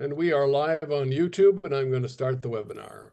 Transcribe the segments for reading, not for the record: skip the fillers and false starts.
And we are live on YouTube, and I'm going to start the webinar.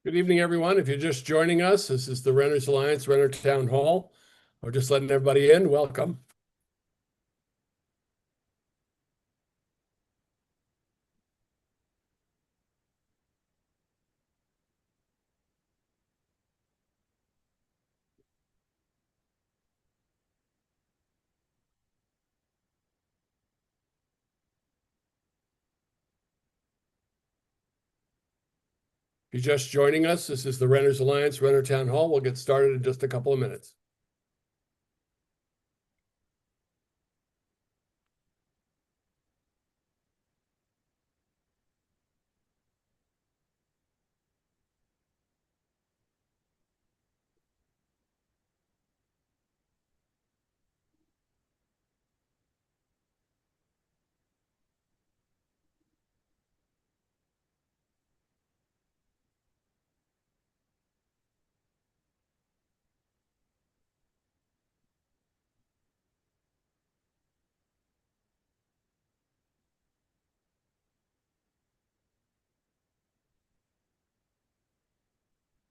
Good evening, everyone. If you're just joining us, this is the Renters Alliance Renter Town Hall. We're just letting everybody in. Welcome. If you're just joining us, this is the Renters Alliance Renter Town Hall. We'll get started in just a couple of minutes.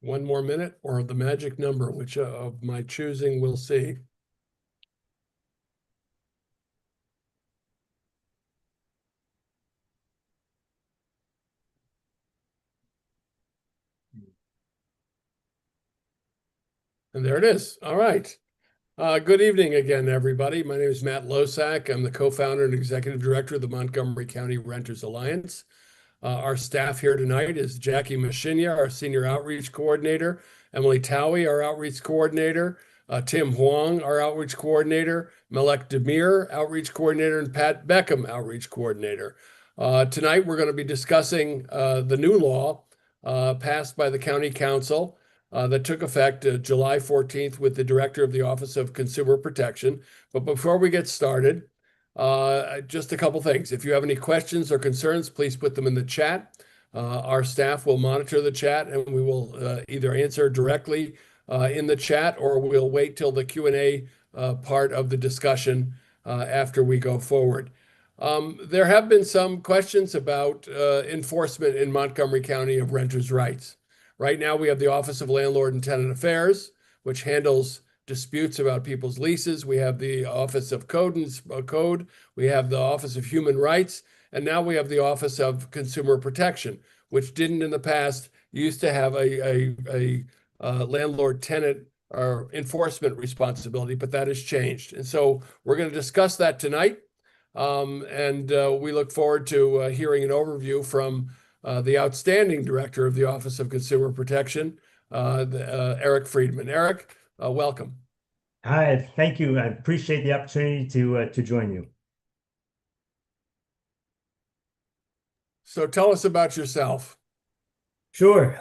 One more minute, or the magic number, which of my choosing we'll see. And there it is. All right. Good evening again, everybody. My name is Matt Losack. I'm the co-founder and executive director of the Montgomery County Renters Alliance. Our staff here tonight is Jackie Mashinya, our senior outreach coordinator, Emily Towie, our outreach coordinator, Tim Huang, our outreach coordinator, Malek Demir, outreach coordinator, and Pat Beckham, outreach coordinator. Tonight, we're going to be discussing the new law passed by the county council that took effect July 14th with the director of the Office of Consumer Protection. But before we get started, just a couple things. If you have any questions or concerns, please put them in the chat. Our staff will monitor the chat, and we will either answer directly in the chat, or we'll wait till the Q&A part of the discussion after we go forward. There have been some questions about enforcement in Montgomery County of renters' rights. Right now, we have the Office of Landlord and Tenant Affairs, which handles disputes about people's leases. We have the Office of Code. We have the Office of Human Rights, and now we have the Office of Consumer Protection, which didn't in the past used to have a landlord-tenant or enforcement responsibility, but that has changed. And so we're going to discuss that tonight, and we look forward to hearing an overview from the outstanding director of the Office of Consumer Protection, Eric Friedman. Eric, welcome. Hi, thank you. I appreciate the opportunity to join you. So tell us about yourself. Sure.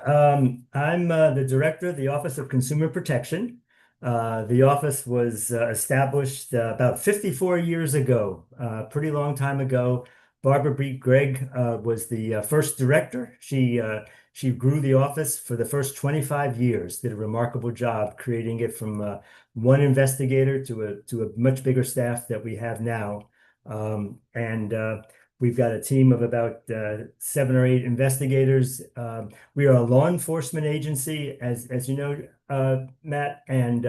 I'm the director of the Office of Consumer Protection. The office was established about 54 years ago, pretty long time ago. Barbara B. Gregg was the first director. She grew the office for the first 25 years, did a remarkable job creating it from one investigator to a much bigger staff that we have now. We've got a team of about 7 or 8 investigators. We are a law enforcement agency, as you know, Matt, and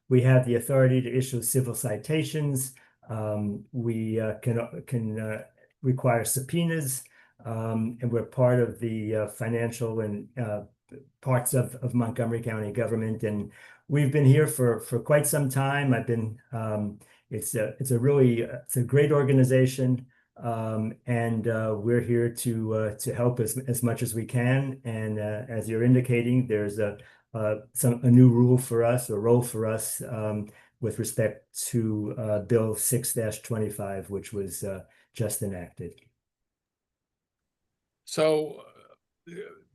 we have the authority to issue civil citations. We can require subpoenas, and we're part of the financial and parts of Montgomery County government. And we've been here for quite some time. I've been it's a great organization. And we're here to help as much as we can. And as you're indicating, there's a new rule for us, a role for us with respect to Bill 6-25, which was just enacted. So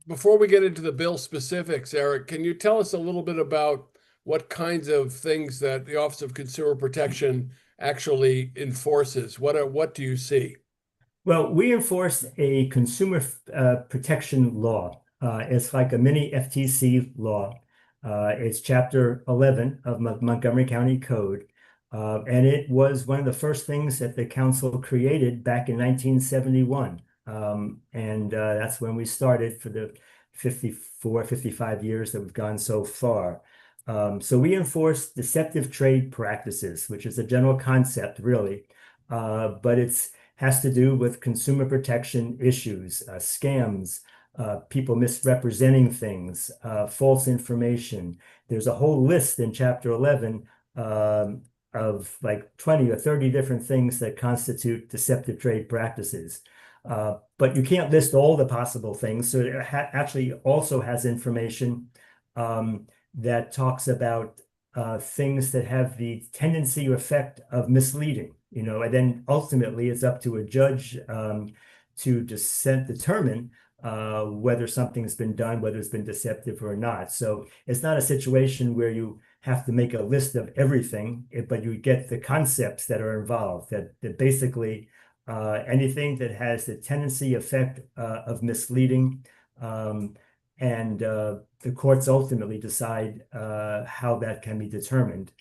before we get into the bill specifics, Eric, can you tell us a little bit about what kinds of things that the Office of Consumer Protection actually enforces? What do you see? Well, we enforce a consumer protection law. It's like a mini FTC law. It's Chapter 11 of Montgomery County Code. And it was one of the first things that the council created back in 1971. And that's when we started for the 54, 55 years that we've gone so far. So we enforce deceptive trade practices, which is a general concept, really. But it's has to do with consumer protection issues, scams, people misrepresenting things, false information. There's a whole list in Chapter 11 of like 20 or 30 different things that constitute deceptive trade practices. But you can't list all the possible things. So it actually also has information that talks about things that have the tendency or effect of misleading, and then ultimately it's up to a judge to determine whether something's been done, whether it's been deceptive or not. So it's not a situation where you have to make a list of everything, but you get the concepts that are involved, that basically anything that has the tendency effect of misleading, and the courts ultimately decide how that can be determined.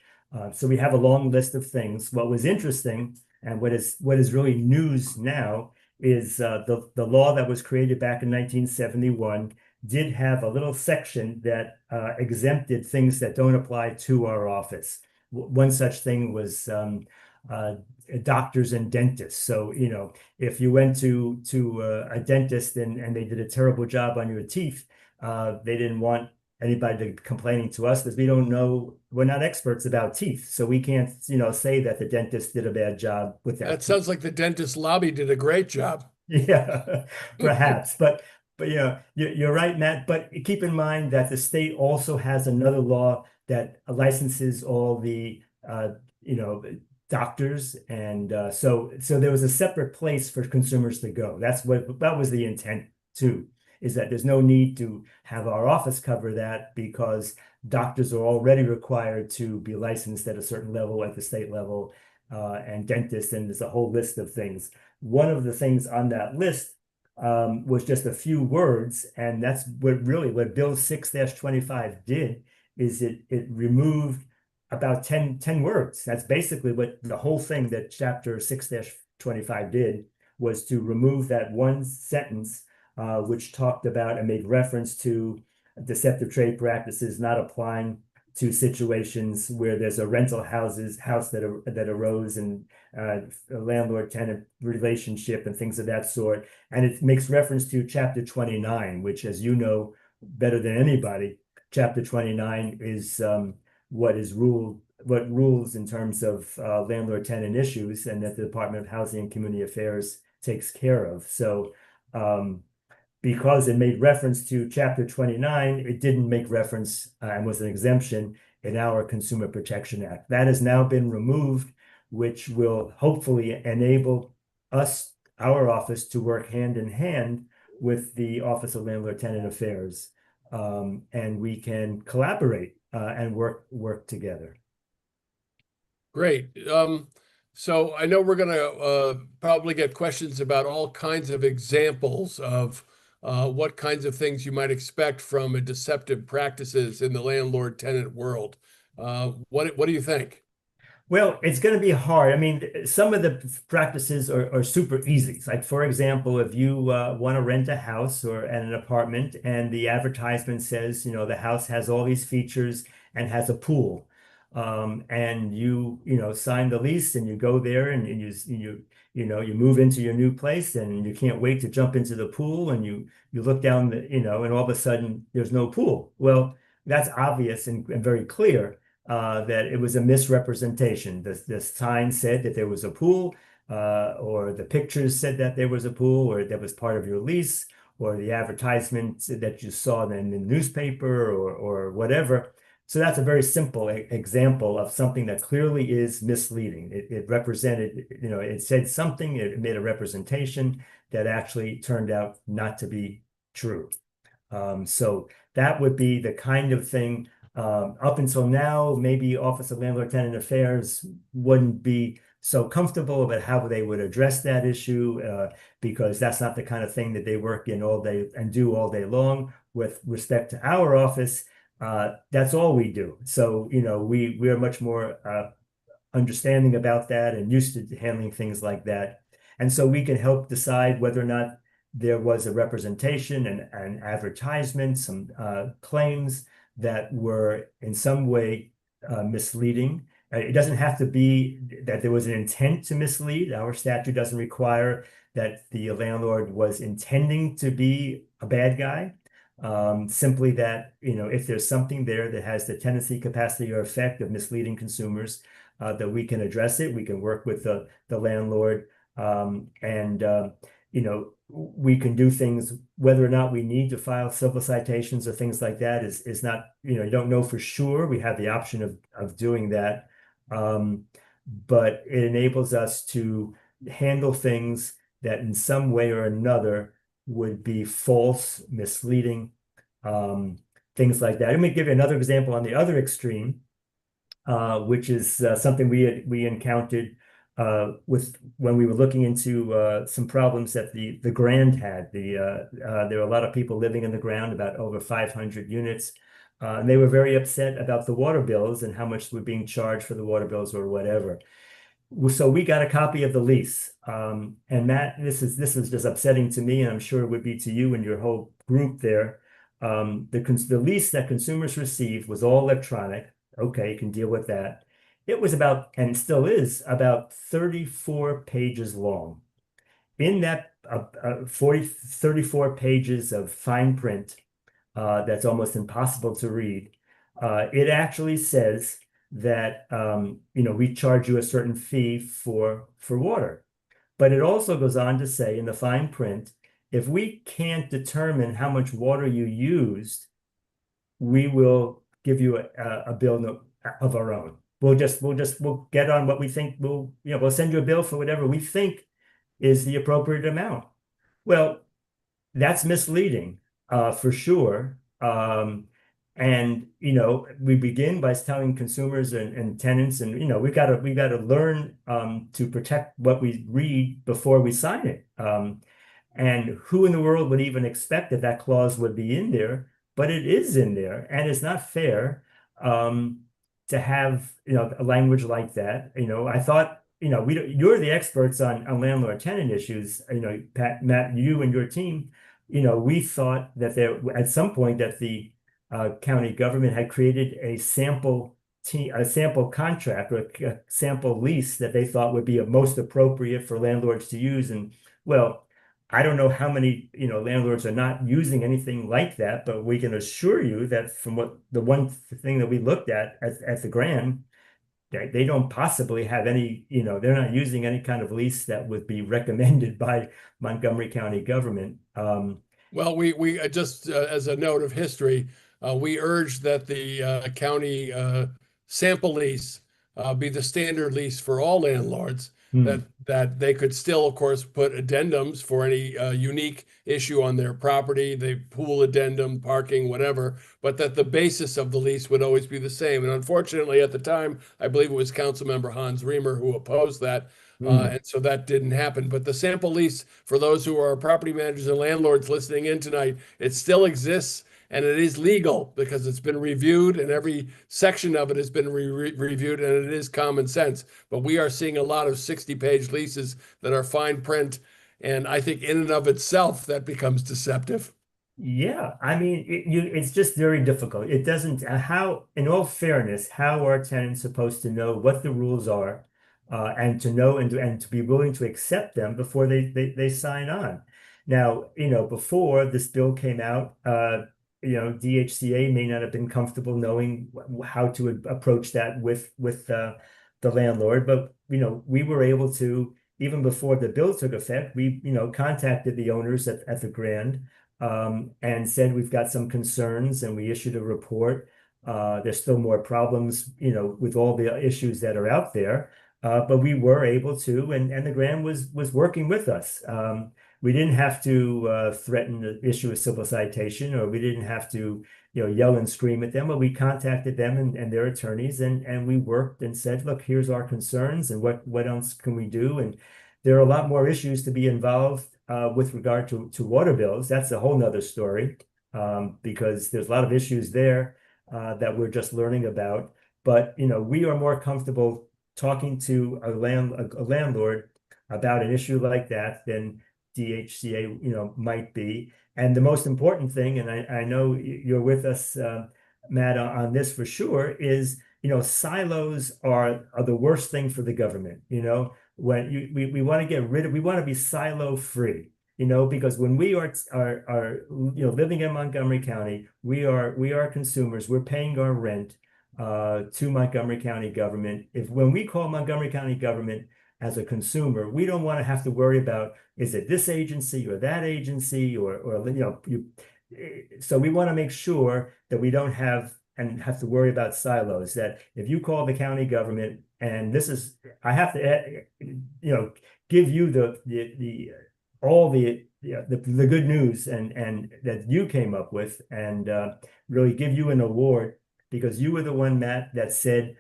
So we have a long list of things. What was interesting and what is really news now is the law that was created back in 1971 did have a little section that exempted things that don't apply to our office. One such thing was doctors and dentists. So, if you went to a dentist and they did a terrible job on your teeth, they didn't want anybody complaining to us because we don't know, we're not experts about teeth. So we can't, say that the dentist did a bad job with that. That sounds like the dentist lobby did a great job. Yeah, perhaps. But you're right, Matt. But keep in mind that the state also has another law that licenses all the doctors, and so there was a separate place for consumers to go. That was the intent too, is that there's no need to have our office cover that because doctors are already required to be licensed at a certain level at the state level, and dentists, and there's a whole list of things. One of the things on that list was just a few words, and that's what Bill 6-25 did, is it removed about 10 words. That's basically what the whole thing that Chapter 6-25 did, was to remove that one sentence which talked about and made reference to deceptive trade practices not applying to situations where there's a rental house that arose, and a landlord-tenant relationship and things of that sort. And it makes reference to Chapter 29, which, as you know better than anybody, Chapter 29 is what rules in terms of landlord-tenant issues, and that the Department of Housing and Community Affairs takes care of. So because it made reference to Chapter 29, it didn't make reference and was an exemption in our Consumer Protection Act. That has now been removed, which will hopefully enable our office, to work hand in hand with the Office of Landlord-Tenant Affairs, and we can collaborate and work together. Great. So I know we're going to probably get questions about all kinds of examples of what kinds of things you might expect from a deceptive practices in the landlord-tenant world. What do you think? Well, it's going to be hard. I mean, some of the practices are super easy. Like, for example, if you want to rent a house or an apartment, and the advertisement says, the house has all these features and has a pool. and sign the lease and you go there and you move into your new place and you can't wait to jump into the pool and you look down and all of a sudden there's no pool. Well, that's obvious and very clear that it was a misrepresentation. The sign said that there was a pool, or the pictures said that there was a pool, or that was part of your lease, or the advertisement that you saw in the newspaper or whatever. So that's a very simple example of something that clearly is misleading. It represented, it said something, it made a representation that actually turned out not to be true. So that would be the kind of thing. Up until now, maybe Office of Landlord Tenant Affairs wouldn't be so comfortable about how they would address that issue, because that's not the kind of thing that they work in all day and do all day long. With respect to our office, that's all we do. So, we are much more understanding about that and used to handling things like that. And so we can help decide whether or not there was a representation and advertisement, some claims that were in some way misleading. It doesn't have to be that there was an intent to mislead. Our statute doesn't require that the landlord was intending to be a bad guy. Simply that, if there's something there that has the tendency, capacity, or effect of misleading consumers, that we can address it. We can work with the landlord, and we can do things. Whether or not we need to file civil citations or things like that is not, you don't know for sure. We have the option of doing that. But it enables us to handle things that in some way or another would be false, misleading, things like that. Let me give you another example on the other extreme, which is something we encountered when we were looking into some problems that the Grand had. There were a lot of people living in the Grand, about over 500 units. And they were very upset about the water bills and how much were being charged for the water bills or whatever. So we got a copy of the lease. And Matt, this was just upsetting to me, and I'm sure it would be to you and your whole group there. The lease that consumers received was all electronic. Okay, you can deal with that. It was about, and still is, about 34 pages long. In that 34 pages of fine print, that's almost impossible to read. It actually says that we charge you a certain fee for water. But it also goes on to say in the fine print, if we can't determine how much water you used, we will give you a bill of our own. We'll get on what we think. We'll send you a bill for whatever we think is the appropriate amount. Well, that's misleading, for sure. And we begin by telling consumers and tenants, and we've got to learn to protect what we read before we sign it. And who in the world would even expect that clause would be in there? But it is in there, and it's not fair to have a language like that. I thought you're the experts on landlord tenant issues. Pat, Matt, you and your team. We thought that there at some point that the county government had created a sample contract or a sample lease that they thought would be most appropriate for landlords to use. And well, I don't know how many landlords are not using anything like that, but we can assure you that from what the one thing that we looked at the Grand, they don't possibly have any, they're not using any kind of lease that would be recommended by Montgomery County government. Well, we just as a note of history, we urged that the county sample lease be the standard lease for all landlords. That they could still, of course, put addendums for any unique issue on their property, the pool addendum, parking, whatever, but that the basis of the lease would always be the same. And unfortunately, at the time, I believe it was Councilmember Hans Remer who opposed that. And so that didn't happen. But the sample lease, for those who are property managers and landlords listening in tonight, it still exists. And it is legal because it's been reviewed and every section of it has been reviewed, and it is common sense. But we are seeing a lot of 60-page leases that are fine print. And I think in and of itself, that becomes deceptive. Yeah, I mean, it's just very difficult. It doesn't, in all fairness, how are tenants supposed to know what the rules are, and to know and to be willing to accept them before they sign on? Now, before this bill came out, DHCA may not have been comfortable knowing how to approach that with the landlord, but we were able to, even before the bill took effect, we contacted the owners at the Grand, and said we've got some concerns, and we issued a report. There's still more problems, with all the issues that are out there. But we were able to, and the Grand was working with us. We didn't have to threaten to issue a civil citation, or we didn't have to, yell and scream at them, but we contacted them and their attorneys, and we worked and said, look, here's our concerns, and what else can we do? And there are a lot more issues to be involved with regard to water bills. That's a whole nother story, because there's a lot of issues there that we're just learning about. But we are more comfortable talking to a landlord about an issue like that than DHCA might be. And the most important thing, and I know you're with us, Matt, on this for sure, is silos are the worst thing for the government. When we want to get rid of, we want to be silo free, because when we are living in Montgomery County, we are consumers. We're paying our rent to Montgomery County government. When we call Montgomery County government as a consumer, we don't want to have to worry about, is it this agency or that agency, so we want to make sure that we don't have to worry about silos. That if you call the county government, and I have to, give you the all the good news and that you came up with, and really give you an award, because you were the one, Matt, that said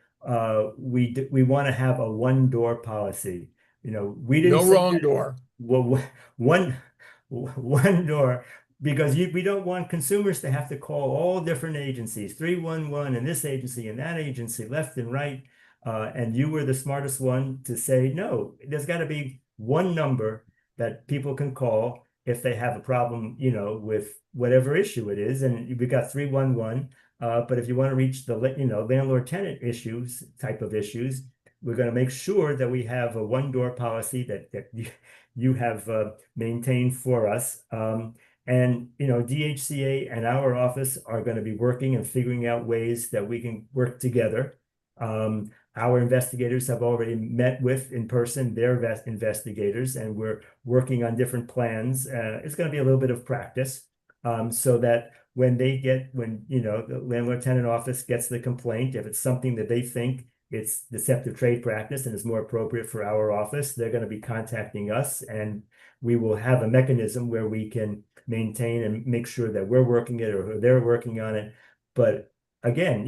we want to have a one door policy. We didn't No say wrong that. door. Well, one one door, because we don't want consumers to have to call all different agencies, 311 and this agency and that agency, left and right. And you were the smartest one to say, no, there's got to be one number that people can call if they have a problem, with whatever issue it is. And we got 311. But if you want to reach the, landlord tenant issues, type of issues, we're going to make sure that we have a one door policy that you have maintained for us. And DHCA and our office are going to be working and figuring out ways that we can work together. Our investigators have already met with in person their investigators, and we're working on different plans. It's going to be a little bit of practice, so that when the landlord tenant office gets the complaint, if it's something that they think it's deceptive trade practice and is more appropriate for our office, they're going to be contacting us, and we will have a mechanism where we can maintain and make sure that we're working it or they're working on it. But again,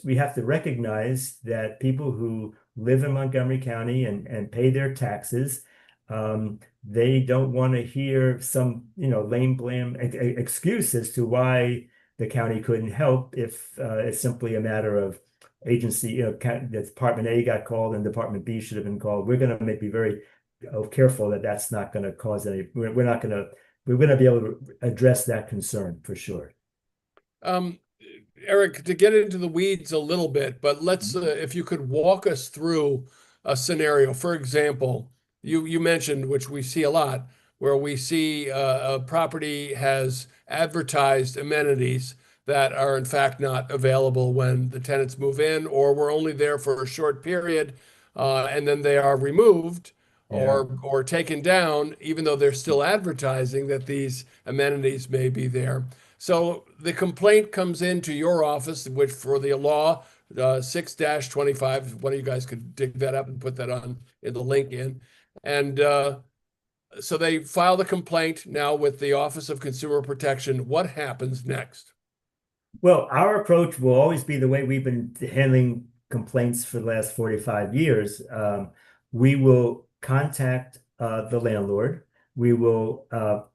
we have to recognize that people who live in Montgomery County and pay their taxes, they don't want to hear some, lame blam excuse as to why the county couldn't help if it's simply a matter of agency, the Department A got called and Department B should have been called. We're going to be very careful that that's not going to cause any, we're going to be able to address that concern for sure. Eric, to get into the weeds a little bit, but if you could walk us through a scenario. For example, you mentioned, which we see a lot, where we see a property has advertised amenities that are in fact not available when the tenants move in, or we're only there for a short period, and then they are removed Yeah. or taken down, even though they're still advertising that these amenities may be there. So the complaint comes into your office, which for the law 6-25, one of you guys could dig that up and put that on in the link in. And so they file the complaint now with the Office of Consumer Protection. What happens next? Well, our approach will always be the way we've been handling complaints for the last 45 years. We will contact the landlord. We will,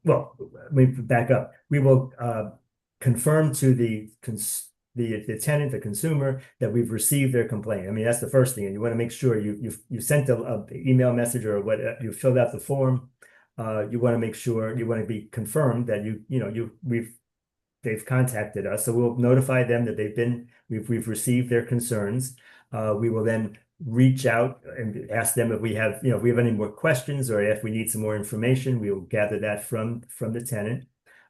well, let me back up. We will confirm to the tenant, the consumer, that we've received their complaint. I mean, that's the first thing. And you want to make sure you sent a email message or what, you filled out the form. You want to make sure, you want to be confirmed that we've they've contacted us. So we'll notify them that we've received their concerns. We will then reach out and ask them if we have, if we have any more questions or if we need some more information. We will gather that from the tenant.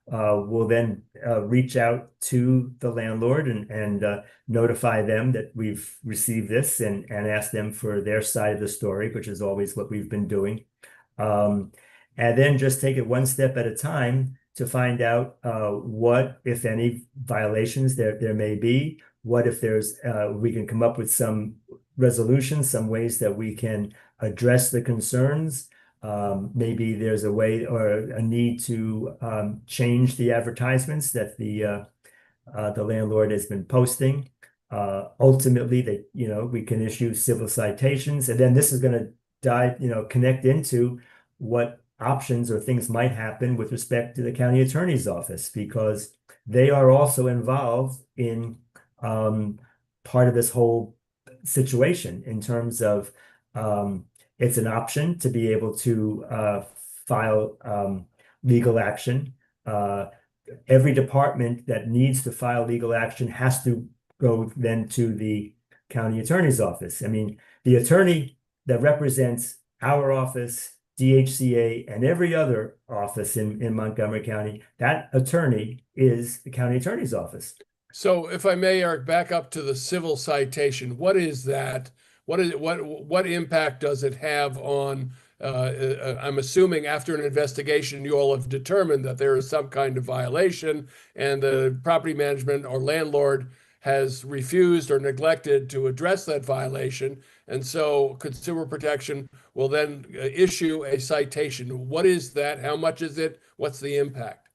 We'll then reach out to the landlord and notify them that we've received this and ask them for their side of the story, which is always what we've been doing. And then just take it one step at a time to find out what, if any, violations there may be. What if we can come up with some resolutions, some ways that we can address the concerns. Maybe there's a way or a need to change the advertisements that the landlord has been posting. Ultimately, we can issue civil citations, and then this is going to connect into what options or things might happen with respect to the county attorney's office, because they are also involved in part of this whole situation in terms of it's an option to be able to file legal action. Every department that needs to file legal action has to go then to the county attorney's office. I mean, the attorney that represents our office, DHCA, and every other office in Montgomery County, that attorney is the county attorney's office. So if I may, Eric, back up to the civil citation, what is that? What impact does it have on, I'm assuming after an investigation, you all have determined that there is some kind of violation and the property management or landlord has refused or neglected to address that violation. And so consumer protection will then issue a citation. What is that? How much is it? What's the impact?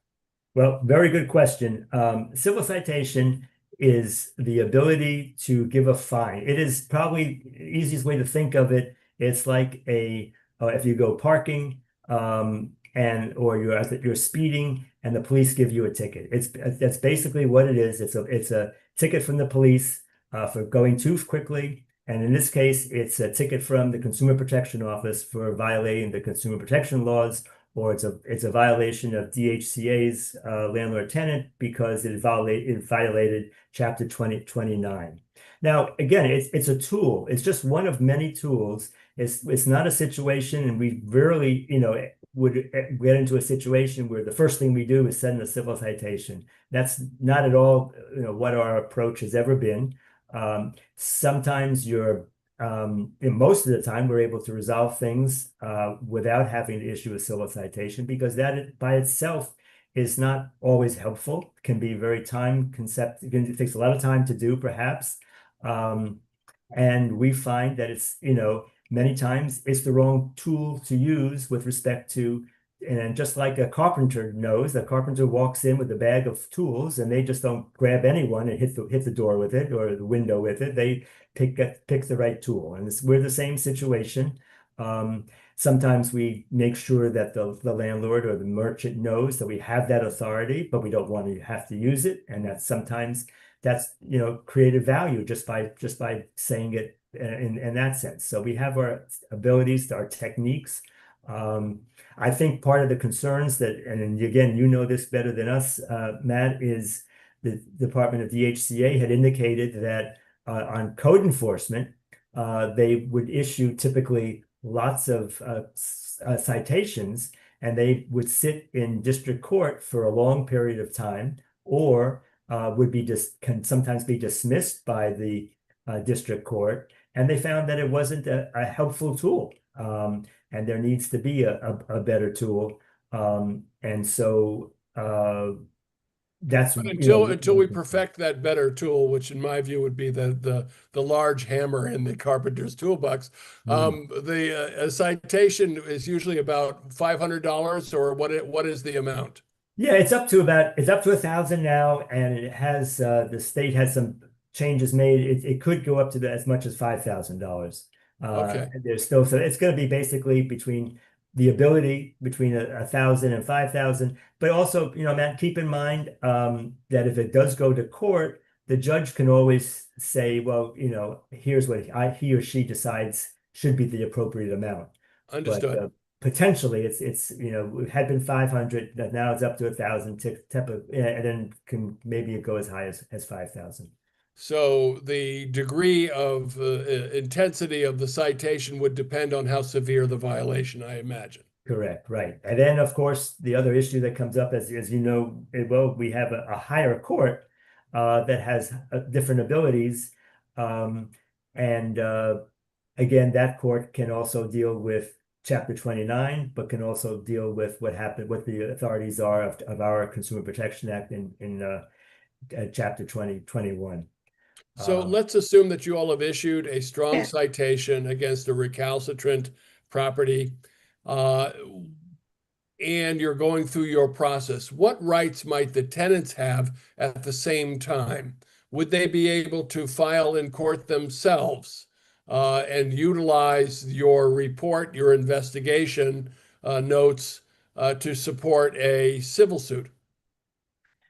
Well, very good question. Civil citation is the ability to give a fine. It is probably the easiest way to think of it. It's like if you go parking or you're speeding and the police give you a ticket. That's basically what it is. It's a ticket from the police for going too quickly. And in this case, it's a ticket from the Consumer Protection Office for violating the consumer protection laws, or it's a violation of DHCA's landlord tenant because it violated Chapter 2029. Now, again, it's a tool. It's just one of many tools. It's not a situation, and we rarely, would get into a situation where the first thing we do is send a civil citation. That's not at all, what our approach has ever been. Sometimes most of the time, we're able to resolve things without having to issue a civil citation, because that by itself is not always helpful. It can be very it takes a lot of time to do, perhaps. And we find that it's, many times it's the wrong tool to use with respect to, and just like a carpenter knows, the carpenter walks in with a bag of tools and they just don't grab anyone and hit the door with it or the window with it. They pick the right tool. And we're the same situation. Sometimes we make sure that the landlord or the merchant knows that we have that authority, but we don't want to have to use it. And that's created value just by saying it in that sense. So we have our abilities, our techniques. I think part of the concerns and again, you know this better than us, Matt, is the Department of DHCA had indicated that on code enforcement, they would issue typically lots of citations, and they would sit in district court for a long period of time, or can sometimes be dismissed by the district court. And they found that it wasn't a helpful tool. And there needs to be a better tool. And so that's But until we perfect that better tool, which in my view would be the large hammer in the carpenter's toolbox. The citation is usually about $500, or what is the amount? Yeah, it's up to $1,000 now, and it has the state has some changes made. It could go up to as much as $5,000. Okay. There's still, so it's going to be basically between the ability between 1,000 and 5,000. But also, Matt, keep in mind that if it does go to court, the judge can always say, well, here's what he or she decides should be the appropriate amount. Understood. potentially it's it had been 500, that now it's up to 1,000 and then maybe it go as high as 5,000. So the degree of intensity of the citation would depend on how severe the violation, I imagine. Correct, right. And then, of course, the other issue that comes up, as you know, well, we have a higher court that has different abilities. Um, and again, that court can also deal with Chapter 29, but can also deal with what the authorities are of our Consumer Protection Act in Chapter 2021. So let's assume that you all have issued a strong Yeah. citation against a recalcitrant property, uh, and you're going through your process. What rights might the tenants have at the same time? Would they be able to file in court themselves and utilize your report, your investigation notes to support a civil suit?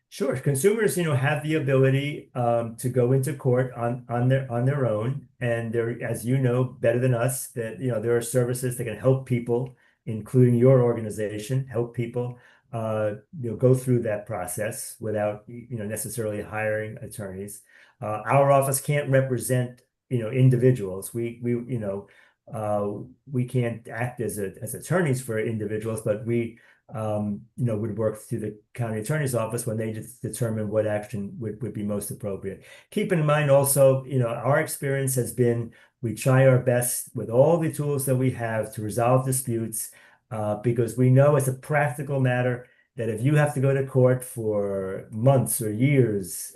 Sure, consumers, have the ability to go into court on their own, and there, as you know better than us, that there are services that can help people, including your organization, help people go through that process without necessarily hiring attorneys. Our office can't represent individuals. We can't act as attorneys for individuals, but we would work through the county attorney's office when they determine what action would be most appropriate. Keep in mind also, our experience has been we try our best with all the tools that we have to resolve disputes because we know as a practical matter that if you have to go to court for months or years,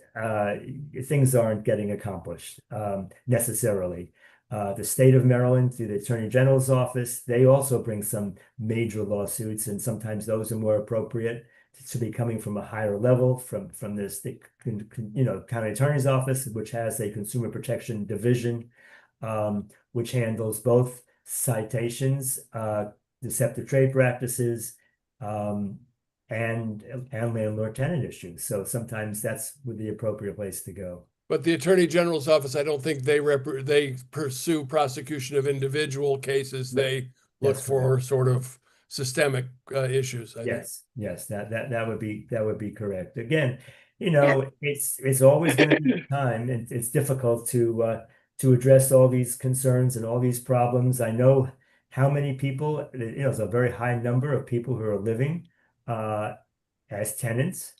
things aren't getting accomplished necessarily. The state of Maryland, through the Attorney General's office, they also bring some major lawsuits, and sometimes those are more appropriate to be coming from a higher level, from the state, county attorney's office, which has a consumer protection division, which handles both citations, deceptive trade practices, and landlord-tenant issues. So sometimes that's the appropriate place to go. But the Attorney General's office, I don't think they pursue prosecution of individual cases. They look That's for sort of systemic issues, I think. Yes, that would be correct. Again, Yeah. it's always going to be time, and it's difficult to address all these concerns and all these problems. I know how many people, it's a very high number of people who are living as tenants,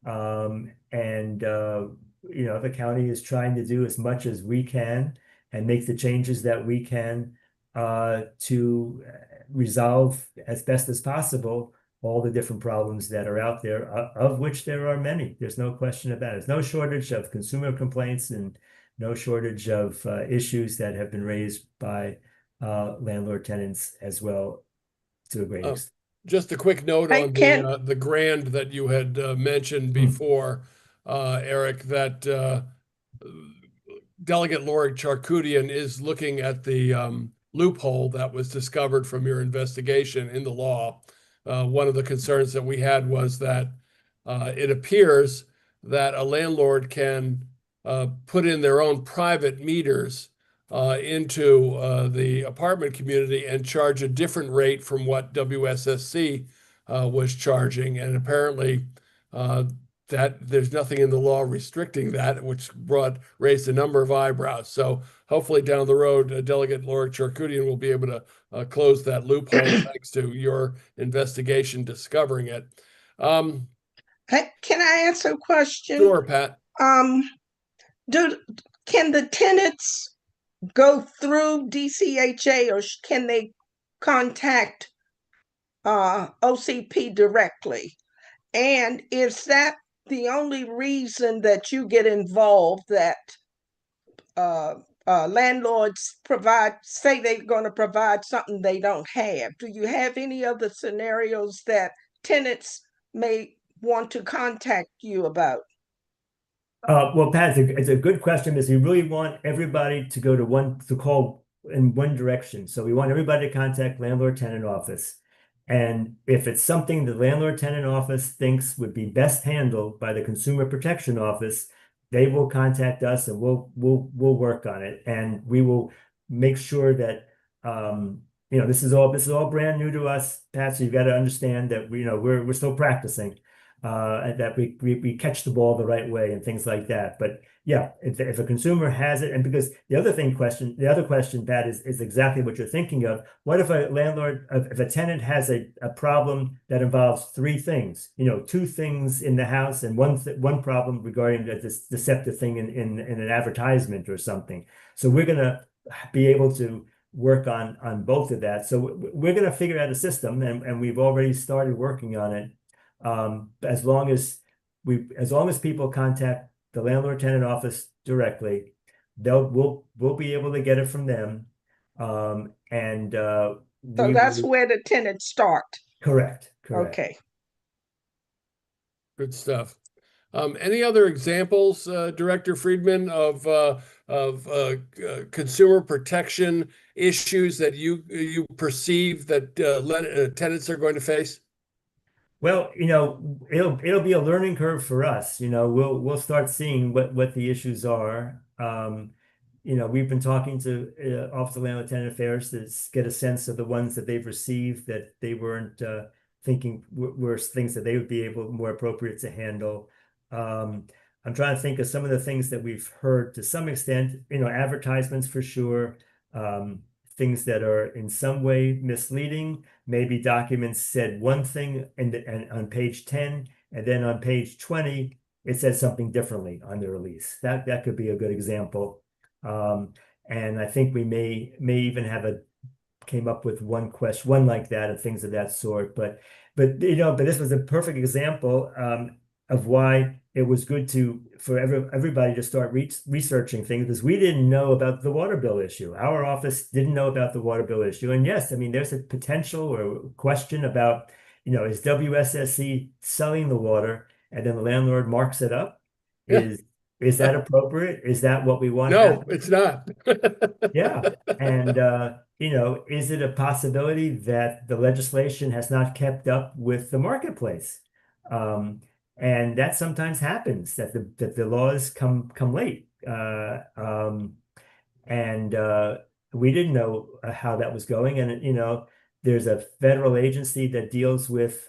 and the county is trying to do as much as we can and make the changes that we can to resolve as best as possible all the different problems that are out there, of which there are many. There's no question about it. There's no shortage of consumer complaints and no shortage of issues that have been raised by landlord tenants as well, to a great extent. Just a quick note I on can, the grant that you had mentioned before, Eric, that Delegate Lori Charkoudian is looking at the loophole that was discovered from your investigation in the law. One of the concerns that we had was that it appears that a landlord can put in their own private meters into the apartment community and charge a different rate from what WSSC was charging. And apparently that there's nothing in the law restricting that, which raised a number of eyebrows. So hopefully down the road, Delegate Lori Charkoudian will be able to close that loophole thanks to your investigation discovering it. can I ask a question? Sure, Pat. Um, can the tenants go through DCHA, or can they contact OCP directly? And is that the only reason that you get involved, that landlords say they're going to provide something they don't have? Do you have any other scenarios that tenants may want to contact you about? Well, Pat, it's a good question, because we really want everybody to call in one direction. So we want everybody to contact landlord tenant office. And if it's something the landlord tenant office thinks would be best handled by the Consumer Protection Office, they will contact us, and we'll work on it. And we will make sure that this is all brand new to us, Pat. So you've got to understand that we're still practicing, and that we catch the ball the right way and things like that. But yeah, if a consumer has it, and because the other question, Pat, is exactly what you're thinking of. What if if a tenant has a problem that involves three things, two things in the house and one problem regarding this deceptive thing in an advertisement or something. So we're gonna be able to work on both of that. So we're going to figure out a system, and we've already started working on it. As long as people contact the landlord tenant office directly, we'll be able to get it from them. And So we that's will, where the tenants start. correct. Okay. Good stuff. Any other examples, Director Friedman, of consumer protection issues that you perceive that tenants are going to face? Well, it'll be a learning curve for us. We'll start seeing what the issues are. We've been talking to Office of Landlord Tenant Affairs to get a sense of the ones that they've received that they weren't thinking were things that they would be more appropriate to handle. I'm trying to think of some of the things that we've heard to some extent, advertisements for sure, things that are in some way misleading. Maybe documents said one thing and on page 10, and then on page 20, it says something differently on the release. That could be a good example. And I think we may even came up with one like that, and things of that sort. But this was a perfect example of why it was good for everybody to start researching things, because we didn't know about the water bill issue. Our office didn't know about the water bill issue. And yes, I mean, there's a potential or question about, is WSSC selling the water and then the landlord marks it up? Yeah. Is that appropriate? Is that what we want to No, happen? it's not. Yeah. And, is it a possibility that the legislation has not kept up with the marketplace? And that sometimes happens, that the laws come late. And we didn't know how that was going. And, there's a federal agency that deals with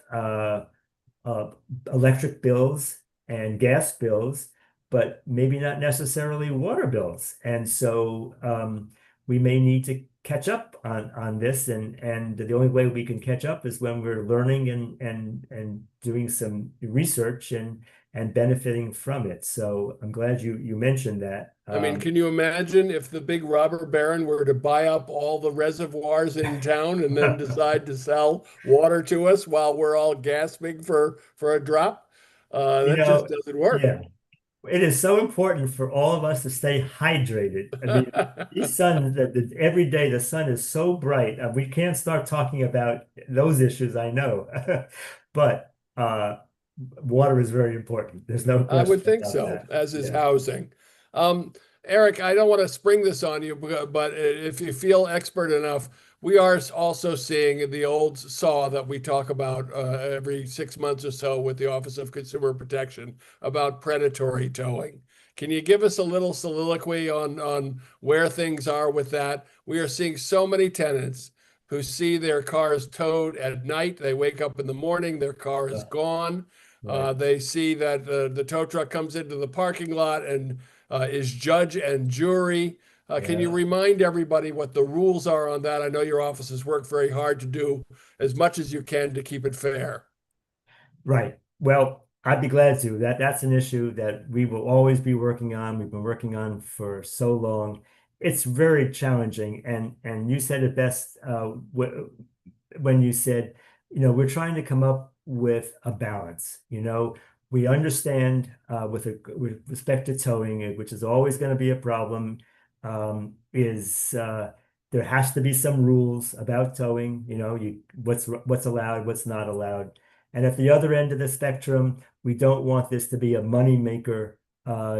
electric bills and gas bills, but maybe not necessarily water bills. And so we may need to catch up on this, and the only way we can catch up is when we're learning and doing some research and benefiting from it. So I'm glad you mentioned that. I mean, can you imagine if the big robber baron were to buy up all the reservoirs in town and then decide to sell water to us while we're all gasping for a drop? That just doesn't work. Yeah. It is so important for all of us to stay hydrated. I mean, these suns, every day the sun is so bright. We can't start talking about those issues, I know, but water is very important. There's no I question would think about so, that. as is Yeah. housing. Eric, I don't want to spring this on you, but if you feel expert enough, we are also seeing the old saw that we talk about every 6 months or so with the Office of Consumer Protection about predatory towing. Can you give us a little soliloquy on where things are with that? We are seeing so many tenants who see their cars towed at night. They wake up in the morning, their car is gone. Right. They see that the tow truck comes into the parking lot and is judge and jury. Can you Yeah. remind everybody what the rules are on that? I know your office has worked very hard to do as much as you can to keep it fair. Right. Well, I'd be glad to. That's an issue that we will always be working on. We've been working on for so long. It's very challenging, and you said it best when you said, we're trying to come up with a balance. We understand with respect to towing, which is always going to be a problem, is there has to be some rules about towing. What's allowed, what's not allowed. And at the other end of the spectrum, we don't want this to be a money maker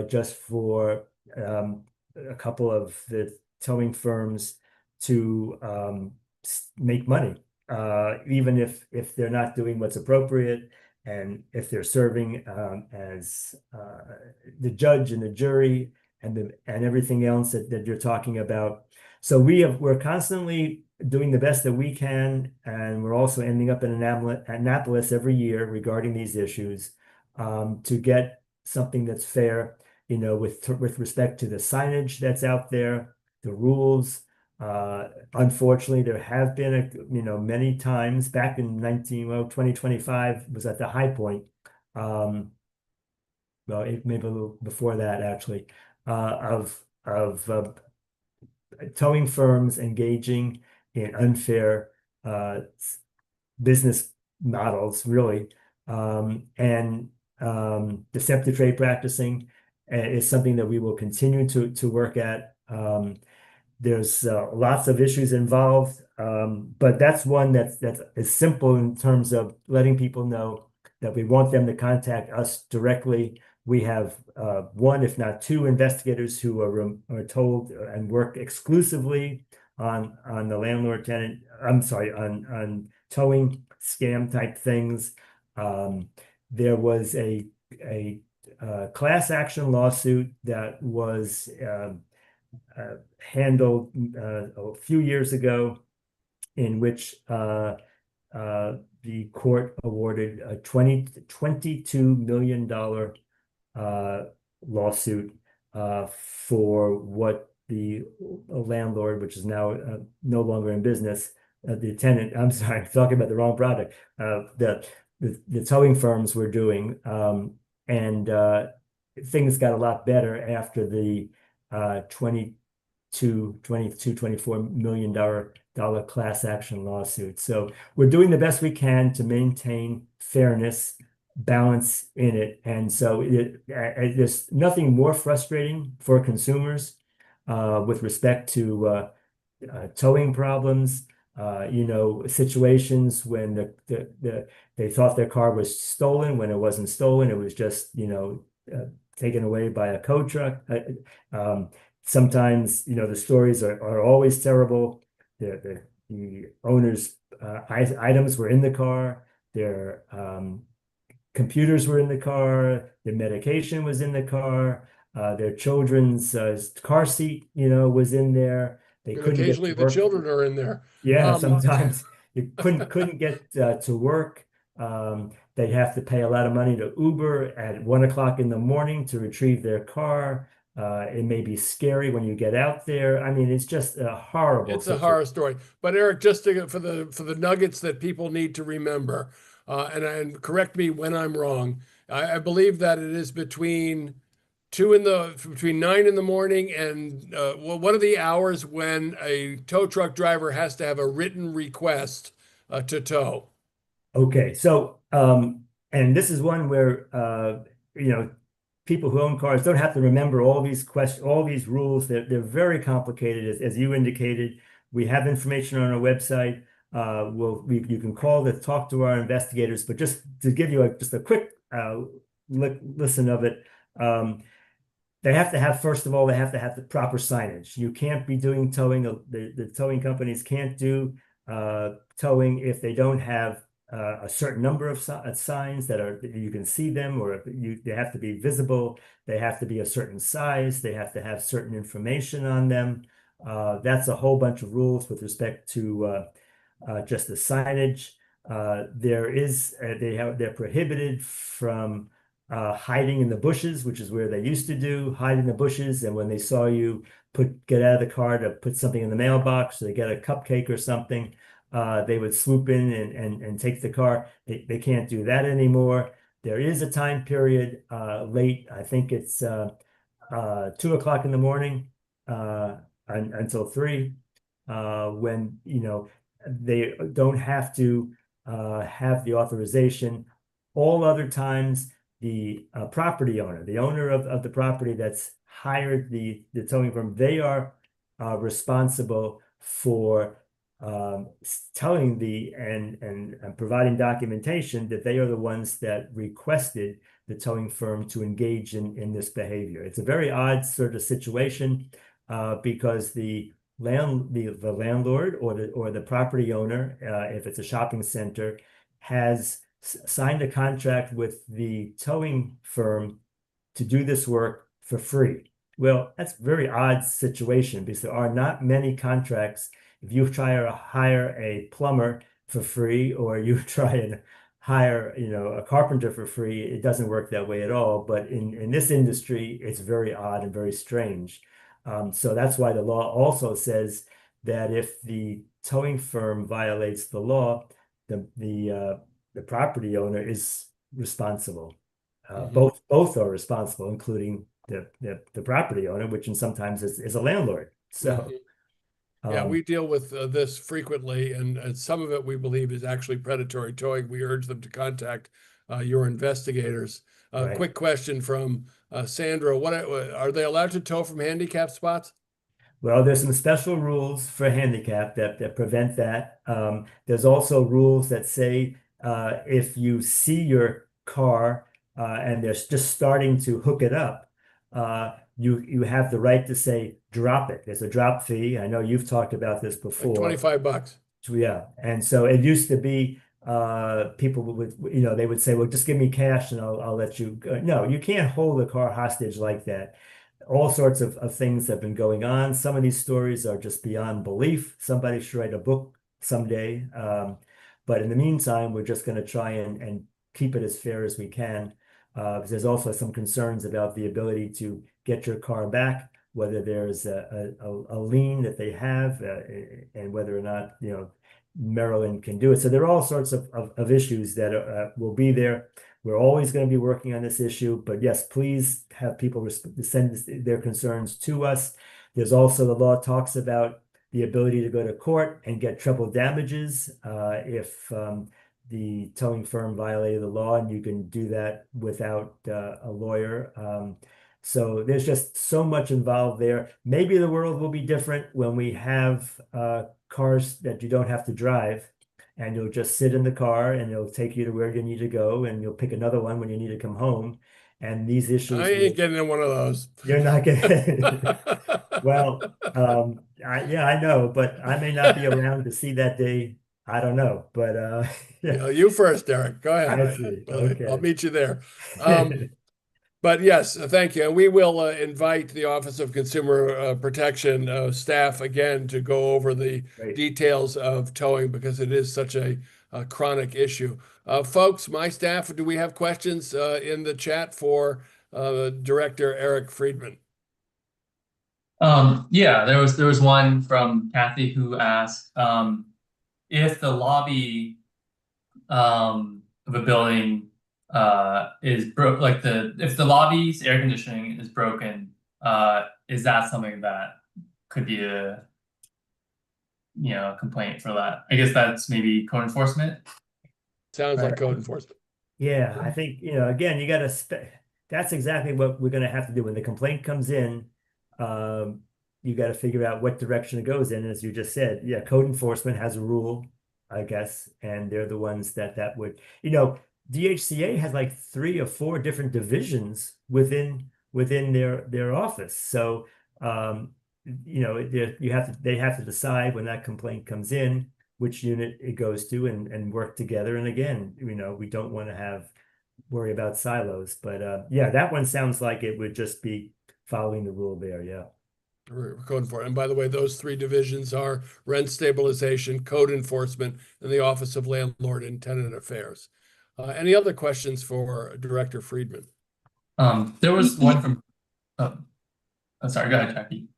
just for a couple of the towing firms to make money, even if they're not doing what's appropriate, and if they're serving as the judge and the jury and everything else that you're talking about. So we're constantly doing the best that we can, and we're also ending up in Annapolis every year regarding these issues, to get something that's fair, with respect to the signage that's out there, the rules. Unfortunately, there have been, many times back in 2025 was at the high point. Well, maybe a little before that, actually, of towing firms engaging in unfair business models, really, and deceptive trade practicing is something that we will continue to work at. There's lots of issues involved, but that's one that is simple in terms of letting people know that we want them to contact us directly. We have one, if not two, investigators who are told and work exclusively on the landlord-tenant. I'm sorry, on towing scam type things. There was a class action lawsuit that was handled a few years ago, in which the court awarded a $22 million lawsuit for what the landlord, which is now no longer in business, the tenant, I'm sorry, I'm talking about the wrong product, the towing firms were doing. And things got a lot better after the $24 million class action lawsuit. So we're doing the best we can to maintain fairness, balance in it. And so there's nothing more frustrating for consumers with respect to towing problems, situations when they thought their car was stolen when it wasn't stolen. It was just, taken away by a tow truck. Sometimes, the stories are always terrible. The owner's items were in the car. Their computers were in the car. Their medication was in the car. Their children's car seat, was in there. They And couldn't get occasionally to the work. children are in there. Yeah, sometimes you couldn't get to work. They'd have to pay a lot of money to Uber at 1 o'clock in the morning to retrieve their car. It may be scary when you get out there. I mean, it's just a horrible It's a situation. horror story. But Eric, just for the nuggets that people need to remember, and correct me when I'm wrong, I believe that it is between between 9 in the morning and what are the hours when a tow truck driver has to have a written request to tow? Okay, so and this is one where people who own cars don't have to remember all these questions, all these rules. They're very complicated, as you indicated. We have information on our website. You can call to talk to our investigators, but just to give you just a quick listen of it. They have to have, first of all, they have to have the proper signage. You can't be doing towing. The towing companies can't do towing if they don't have a certain number of signs that you can see them, or they have to be visible. They have to be a certain size. They have to have certain information on them. That's a whole bunch of rules with respect to just the signage. They're prohibited from hiding in the bushes, which is where they used to hide in the bushes. And when they saw you get out of the car to put something in the mailbox, or they get a cupcake or something, they would swoop in and take the car. They can't do that anymore. There is a time period late, I think it's 2 o'clock in the morning until 3, when they don't have to have the authorization. All other times, the property owner, the owner of the property that's hired the towing firm, they are responsible for telling and providing documentation that they are the ones that requested the towing firm to engage in this behavior. It's a very odd sort of situation because the landlord or the property owner, if it's a shopping center, has signed a contract with the towing firm to do this work for free. Well, that's a very odd situation because there are not many contracts. If you try to hire a plumber for free or you try and hire, a carpenter for free, it doesn't work that way at all. But in this industry, it's very odd and very strange. So that's why the law also says that if the towing firm violates the law, the property owner is responsible. Mhm. Both are responsible, including the property owner, which in sometimes is a landlord. So Mhm. Yeah, um, we deal with this frequently, and some of it we believe is actually predatory towing. We urge them to contact your investigators. right. Quick question from Sandra: What are they allowed to tow from handicap spots? Well, there's some special rules for handicap that prevent that. There's also rules that say if you see your car and they're just starting to hook it up, you have the right to say drop it. There's a drop fee. I know you've talked about this Like before. $25. Yeah, and so it used to be people would they would say, well, just give me cash and I'll let you go. No, you can't hold a car hostage like that. All sorts of things have been going on. Some of these stories are just beyond belief. Somebody should write a book someday. But in the meantime, we're just going to try and keep it as fair as we can. Because there's also some concerns about the ability to get your car back, whether there's a lien that they have, and whether or not, Maryland can do it. So there are all sorts of issues that will be there. We're always going to be working on this issue, but yes, please have people send their concerns to us. There's also the law talks about the ability to go to court and get treble damages if the towing firm violated the law, and you can do that without a lawyer. So there's just so much involved there. Maybe the world will be different when we have cars that you don't have to drive, and you'll just sit in the car and it'll take you to where you need to go, and you'll pick another one when you need to come home. And these I issues ain't getting in one of those. you're not gonna, well, yeah, I know, but I may not be around to see that day. I don't know, but yeah, Yeah, you first, Derek. Go I ahead. see. I'll Okay. meet you there. But yes, thank you. And we will invite the Office of Consumer Protection staff again to go over the Great. details of towing because it is such a chronic issue. Folks, my staff, do we have questions in the chat for Director Eric Friedman? Yeah, there was one from Kathy who asked if the lobby of a building is broke, like if the lobby's air conditioning is broken, is that something that could be a complaint for that? I guess that's maybe code enforcement. Sounds like Right. code enforcement. Yeah, I think, again, you got to that's exactly what we're going to have to do when the complaint comes in. You got to figure out what direction it goes in. As you just said, yeah, code enforcement has a rule, I guess, and they're the ones that would, DHCA has like 3 or 4 different divisions within their office. So, they have to decide when that complaint comes in which unit it goes to and work together. And again, we don't want to worry about silos, but yeah, that one sounds like it would just be following the rule there. Yeah. Code enforcement. And by the way, those 3 divisions are rent stabilization, code enforcement, and the Office of Landlord and Tenant Affairs. Any other questions for Director Friedman? There was one from sorry, go ahead, Jackie.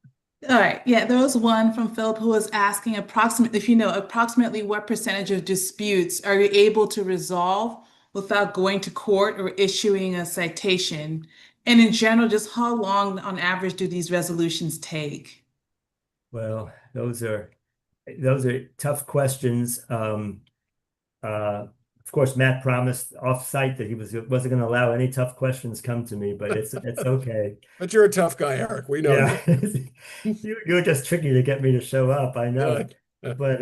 All right, yeah, there was one from Philip who was asking approximately what percentage of disputes are you able to resolve without going to court or issuing a citation? And in general, just how long on average do these resolutions take? Well, those are tough questions. Of course, Matt promised off-site that he wasn't going to allow any tough questions come to me, but it's okay. But you're a tough guy, Eric. We know Yeah, you. you're just tricky to get me to show up. I know, but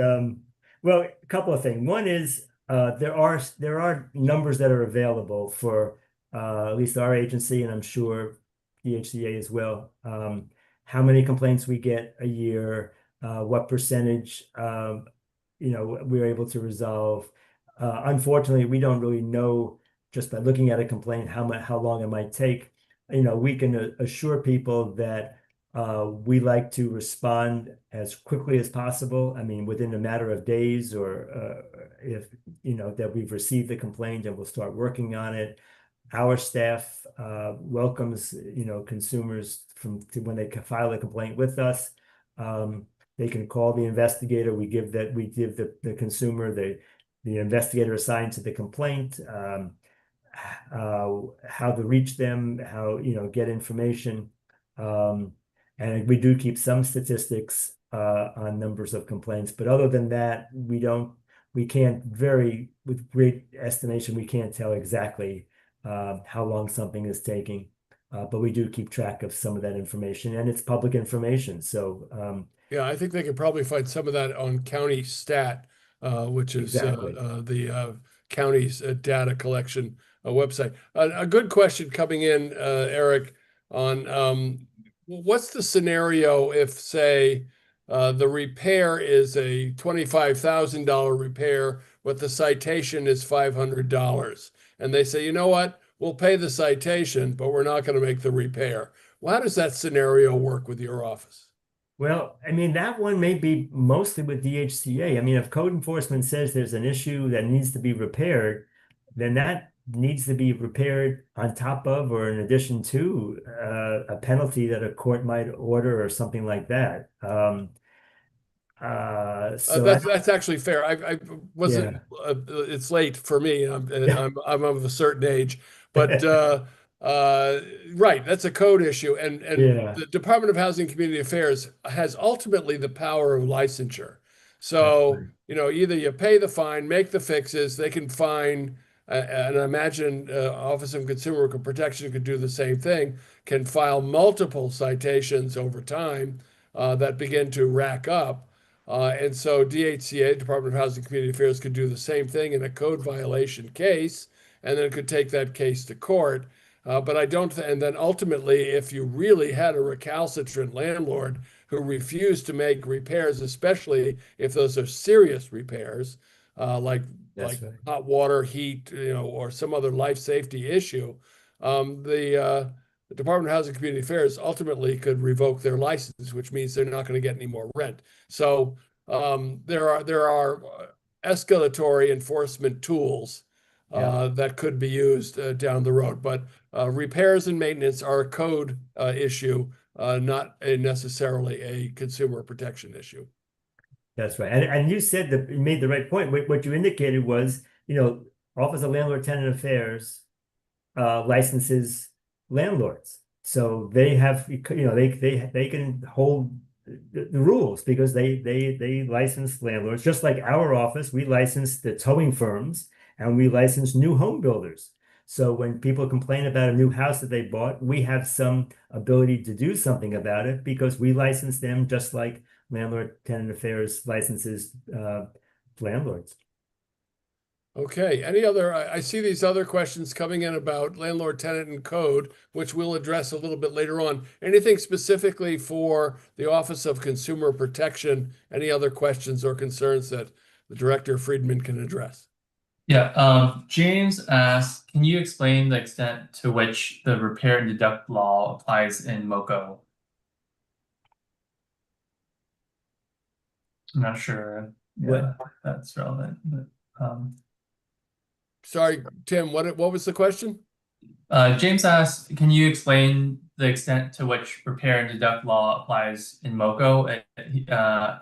well, a couple of things. One is there are numbers that are available for at least our agency, and I'm sure the HCA as well. How many complaints we get a year, what percentage we're able to resolve. Unfortunately, we don't really know just by looking at a complaint how long it might take. we can assure people that we like to respond as quickly as possible. I mean, within a matter of days, or if that we've received the complaint and we'll start working on it. Our staff welcomes consumers when they file a complaint with us. They can call the investigator. We give the consumer the investigator assigned to the complaint, how to reach them, how get information, and we do keep some statistics on numbers of complaints. But other than that, we can't with great estimation, we can't tell exactly how long something is taking. But we do keep track of some of that information, and it's public information. So yeah, I think they could probably find some of that on County Stat, which is Exactly. the county's data collection website. A good question coming in, Eric, on what's the scenario if, say, the repair is a $25,000 repair, but the citation is $500, and they say, you know what, we'll pay the citation, but we're not going to make the repair. Well, how does that scenario work with your office? Well, I mean, that one may be mostly with DHCA. I mean, if code enforcement says there's an issue that needs to be repaired, then that needs to be repaired on top of or in addition to a penalty that a court might order or something like that. So That's actually fair. I wasn't. Yeah. It's late for me. I'm of a certain age, but right, that's a code issue, and Yeah. the Department of Housing and Community Affairs has ultimately the power of licensure. That's So right. either you pay the fine, make the fixes. They can fine, and I imagine Office of Consumer Protection could do the same thing. Can file multiple citations over time that begin to rack up. And so DHCA, Department of Housing and Community Affairs, could do the same thing in a code violation case, and then could take that case to court. But I don't, and then ultimately, if you really had a recalcitrant landlord who refused to make repairs, especially if those are serious repairs, like That's right. hot water, heat, or some other life safety issue, the Department of Housing and Community Affairs ultimately could revoke their license, which means they're not going to get any more rent. So there are escalatory enforcement tools that could be used down the road, but repairs and maintenance are a code issue, not necessarily a consumer protection issue. That's right. And you said that you made the right point. What you indicated was, Office of Landlord Tenant Affairs licenses landlords. So they have, they can hold the rules because they license landlords. Just like our office, we license the towing firms and we license new home builders. So when people complain about a new house that they bought, we have some ability to do something about it because we license them just like Landlord Tenant Affairs licenses landlords. Okay, any other, I see these other questions coming in about landlord tenant and code, which we'll address a little bit later on. Anything specifically for the Office of Consumer Protection? Any other questions or concerns that the Director Friedman can address? Yeah, James asks, can you explain the extent to which the repair and deduct law applies in MoCo? I'm not sure if that's relevant, but sorry, Tim, what was the question? James asks, can you explain the extent to which repair and deduct law applies in MoCo?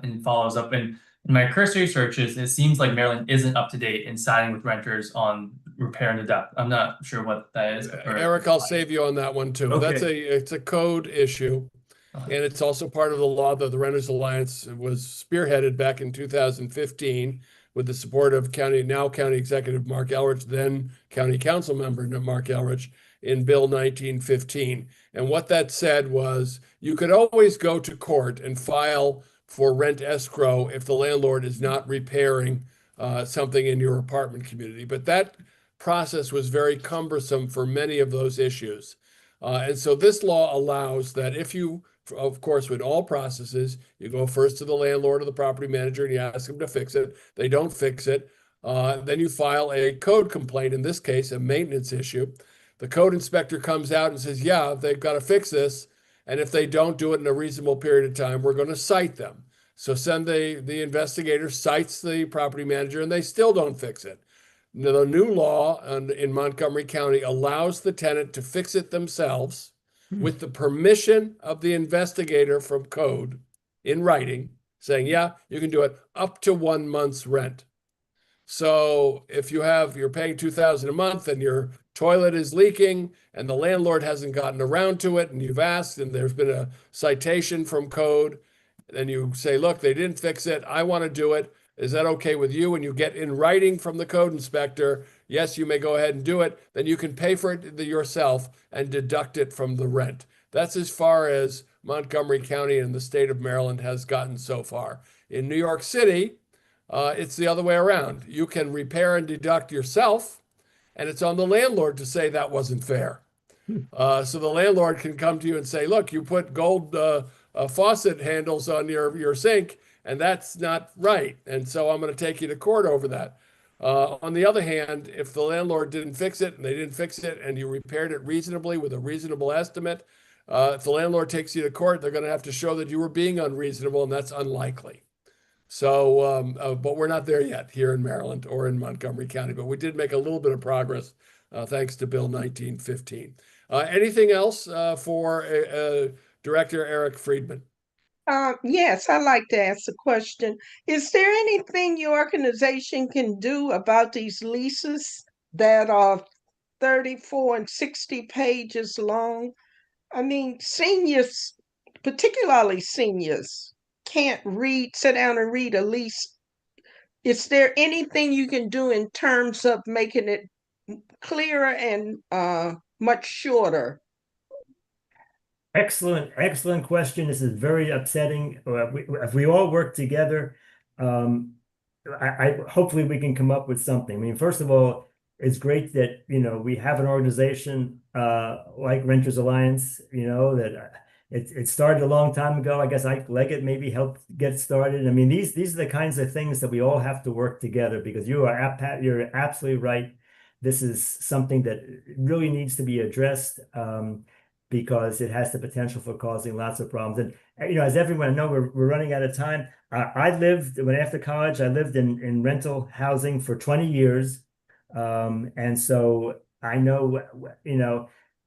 And follows up, in my cursory searches, it seems like Maryland isn't up to date in siding with renters on repair and deduct. I'm not sure what that is. Eric, I'll save you on that one too. Okay. It's a code issue. And it's also part of the law that the Renters Alliance was spearheaded back in 2015 with the support of County Executive Mark Elrich, then County Council member Mark Elrich, in Bill 1915. And what that said was you could always go to court and file for rent escrow if the landlord is not repairing something in your apartment community. But that process was very cumbersome for many of those issues. And so this law allows that if you, of course, with all processes, you go first to the landlord or the property manager and you ask them to fix it. They don't fix it. Then you file a code complaint, in this case, a maintenance issue. The code inspector comes out and says, yeah, they've got to fix this. And if they don't do it in a reasonable period of time, we're going to cite them. So send the investigator cites the property manager and they still don't fix it. The new law in Montgomery County allows the tenant to fix it themselves with the permission of the investigator from code in writing, saying, yeah, you can do it up to 1 month's rent. So if you're paying $2,000 a month and your toilet is leaking and the landlord hasn't gotten around to it and you've asked and there's been a citation from code, then you say, look, they didn't fix it. I want to do it. Is that okay with you? And you get in writing from the code inspector, yes, you may go ahead and do it. Then you can pay for it yourself and deduct it from the rent. That's as far as Montgomery County and the state of Maryland has gotten so far. In New York City, it's the other way around. You can repair and deduct yourself, and it's on the landlord to say that wasn't fair. So the landlord can come to you and say, look, you put gold faucet handles on your sink, and that's not right. And so I'm going to take you to court over that. On the other hand, if the landlord didn't fix it and they didn't fix it and you repaired it reasonably with a reasonable estimate, if the landlord takes you to court, they're going to have to show that you were being unreasonable, and that's unlikely. So, but we're not there yet here in Maryland or in Montgomery County, but we did make a little bit of progress thanks to Bill 1915. Anything else for Director Eric Friedman? Yes, I'd like to ask a question. Is there anything your organization can do about these leases that are 34 and 60 pages long? I mean, seniors, particularly seniors, can't sit down and read a lease. Is there anything you can do in terms of making it clearer and much shorter? Excellent question. This is very upsetting. If we all work together, hopefully we can come up with something. I mean, first of all, it's great that, we have an organization like Renters Alliance, that it started a long time ago. I guess Ike Leggett maybe helped get started. I mean, these are the kinds of things that we all have to work together, because you're absolutely right. This is something that really needs to be addressed. Because it has the potential for causing lots of problems. And, as everyone knows, we're running out of time. After college, I lived in rental housing for 20 years. And so I know,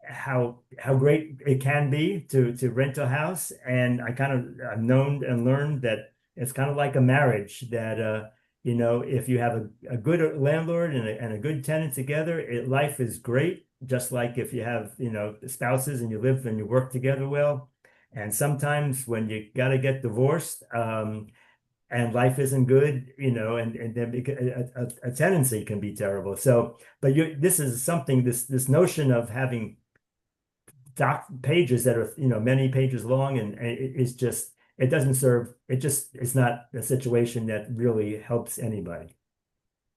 how great it can be to rent a house. And I've known and learned that it's kind of like a marriage, that, if you have a good landlord and a good tenant together, life is great. Just like if you have, spouses and you live and you work together well. And sometimes when you got to get divorced and life isn't good, and then a tenancy can be terrible. So, but this is something, this notion of having pages that are, many pages long, and it's just, it's not a situation that really helps anybody.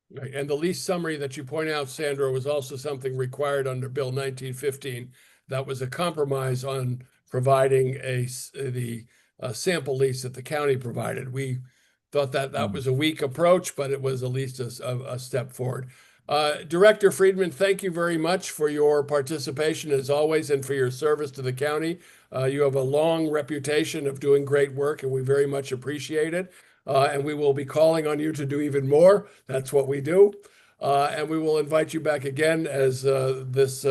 Right. And the lease summary that you point out, Sandra, was also something required under Bill 1915. That was a compromise on providing the sample lease that the county provided. We thought that was a weak approach, but it was at least a step forward. Director Friedman, thank you very much for your participation as always and for your service to the county. You have a long reputation of doing great work, and we very much appreciate it. And we will be calling on you to do even more. That's what we do. And we will invite you back again as this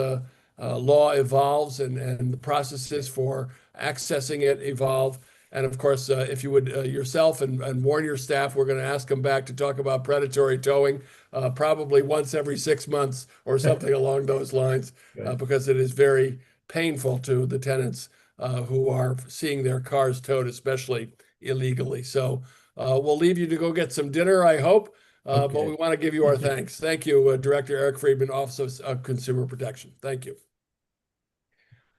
law evolves and the processes for accessing it evolve. And of course, if you would yourself and warn your staff, we're going to ask them back to talk about predatory towing probably once every 6 months or something along those lines, because it is very painful to the tenants who are seeing their cars towed, especially illegally. So we'll leave you to go get some dinner, I hope, but we want to give you our thanks. Thank you, Director Eric Friedman, Office of Consumer Protection. Thank you.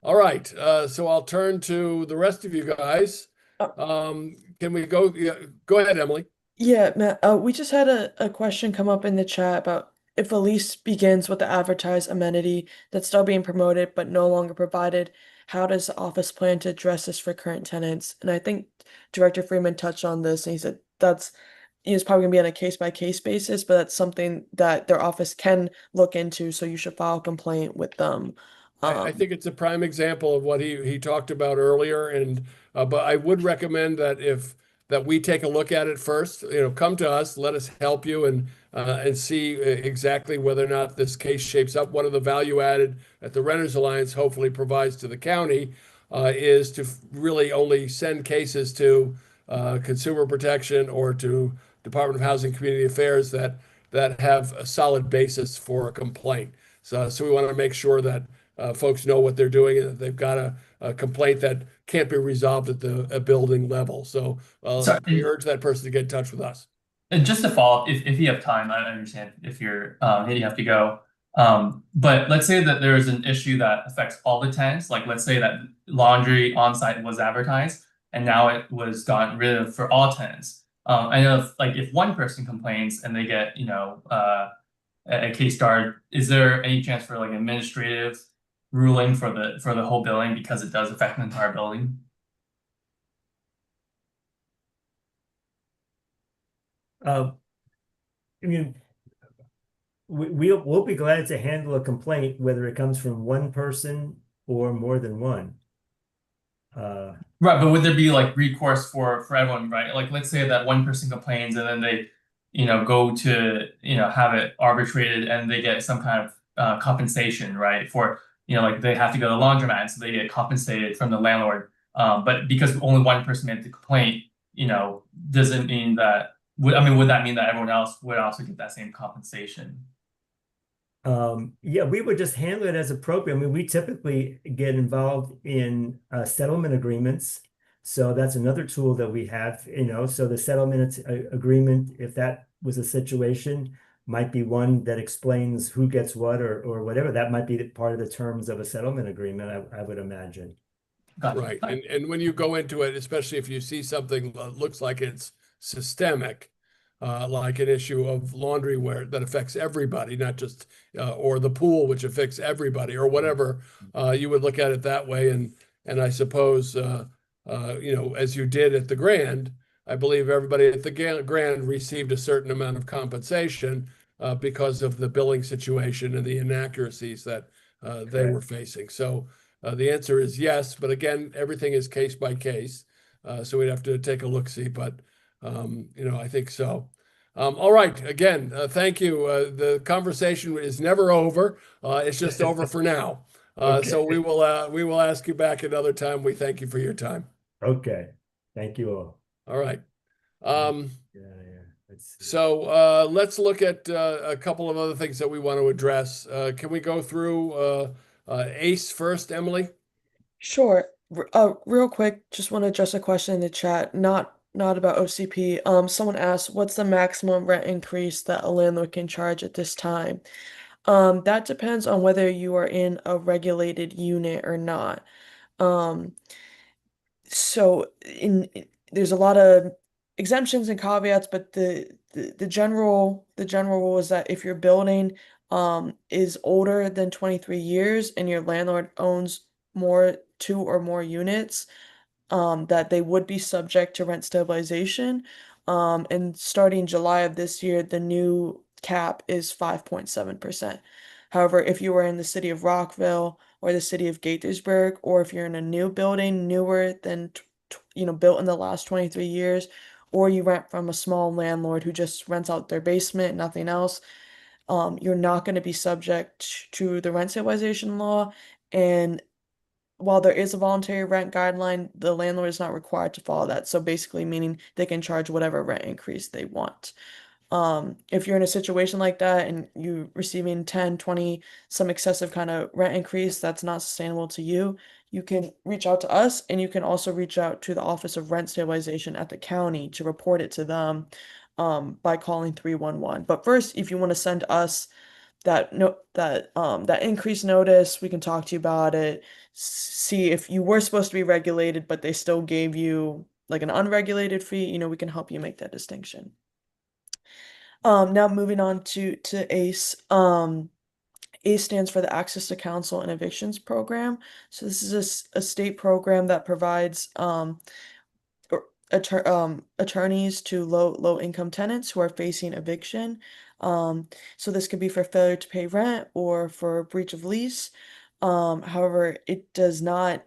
All right, so I'll turn to the rest of you guys. Can we go? Yeah, go ahead, Emily. Yeah, Matt, we just had a question come up in the chat about if a lease begins with the advertised amenity that's still being promoted but no longer provided, how does the office plan to address this for current tenants? And I think Director Freeman touched on this, and he said that's, it's probably gonna be on a case by case basis, but that's something that their office can look into. So you should file a complaint with them. I think it's a prime example of what he talked about earlier, and but I would recommend that we take a look at it first. Come to us, let us help you, and see exactly whether or not this case shapes up. One of the value added that the Renters Alliance hopefully provides to the county is to really only send cases to Consumer Protection or to Department of Housing and Community Affairs that have a solid basis for a complaint. So we want to make sure that folks know what they're doing and that they've got a complaint that can't be resolved at a building level. So Sorry, we urge that person to get in touch with us. and just to follow up, if you have time, I understand if you're you have to go. But let's say that there is an issue that affects all the tenants. Like let's say that laundry on site was advertised and now it was gotten rid of for all tenants. I know if one person complains and they get a case started, is there any chance for like administrative ruling for the whole building because it does affect the entire building? I mean, we'll be glad to handle a complaint, whether it comes from one person or more than one. Right, but would there be like recourse for everyone, right? Like let's say that one person complains and then they, go to, have it arbitrated and they get some kind of compensation, right? For, like they have to go to the laundromat, so they get compensated from the landlord. But because only one person made the complaint, doesn't mean that would that mean that everyone else would also get that same compensation? Yeah, we would just handle it as appropriate. I mean, we typically get involved in settlement agreements. So that's another tool that we have, so the settlement agreement, if that was a situation, might be one that explains who gets what or whatever. That might be part of the terms of a settlement agreement, I would imagine. Gotcha. Right. And when you go into it, especially if you see something that looks like it's systemic, like an issue of laundry where that affects everybody, not just or the pool, which affects everybody, or whatever, you would look at it that way. And I suppose as you did at the Grand, I believe everybody at the Grand received a certain amount of compensation because of the billing situation and the inaccuracies that they were facing. So the answer is yes, but again, everything is case by case. So we'd have to take a look see, but I think so. All right. Again, thank you. The conversation is never over. It's just over for now. Okay. So we will ask you back another time. We thank you for your time. Okay. Thank you all. All right. Yeah. Let's see. So let's look at a couple of other things that we want to address. Can we go through ACE first, Emily? Sure. Real quick, just want to address a question in the chat, not about OCP. Someone asked, what's the maximum rent increase that a landlord can charge at this time? That depends on whether you are in a regulated unit or not. So there's a lot of exemptions and caveats, but the general rule is that if your building is older than 23 years and your landlord owns two or more units, that they would be subject to rent stabilization. And starting July of this year, the new cap is 5.7%. However, if you are in the city of Rockville or the city of Gaithersburg, or if you're in a new building, newer than built in the last 23 years, or you rent from a small landlord who just rents out their basement, nothing else, you're not going to be subject to the rent stabilization law. And while there is a voluntary rent guideline, the landlord is not required to follow that. So basically meaning they can charge whatever rent increase they want. If you're in a situation like that and you're receiving 10, 20, some excessive kind of rent increase that's not sustainable to you, you can reach out to us, and you can also reach out to the Office of Rent Stabilization at the county to report it to them by calling 311. But first, if you want to send us that increase notice, we can talk to you about it, see if you were supposed to be regulated, but they still gave you like an unregulated fee, we can help you make that distinction. Now moving on to ACE. ACE stands for the Access to Counsel and Evictions Program. So this is a state program that provides attorneys to low income tenants who are facing eviction. So this could be for failure to pay rent or for breach of lease. However, it does not,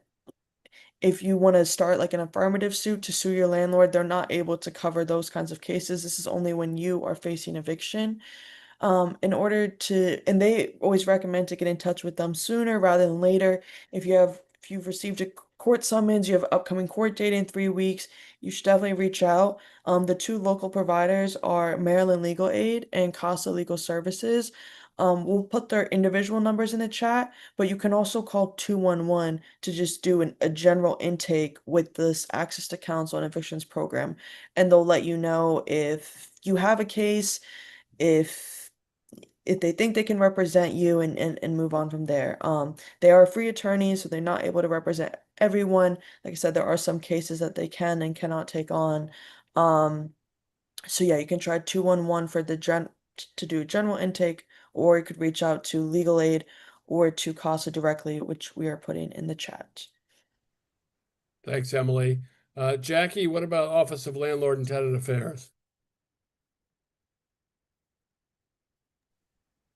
if you want to start like an affirmative suit to sue your landlord, they're not able to cover those kinds of cases. This is only when you are facing eviction. In order to, and they always recommend to get in touch with them sooner rather than later. If you've received a court summons, you have an upcoming court date in 3 weeks, you should definitely reach out. The two local providers are Maryland Legal Aid and Casa Legal Services. We'll put their individual numbers in the chat, but you can also call 211 to just do a general intake with this Access to Counsel and Evictions program, and they'll let you know if you have a case, if they think they can represent you, and move on from there. They are free attorneys, so they're not able to represent everyone. Like I said, there are some cases that they can and cannot take on. So yeah, you can try 211 for to do a general intake, or you could reach out to Legal Aid or to CASA directly, which we are putting in the chat. Thanks, Emily. Jackie, what about Office of Landlord and Tenant Affairs?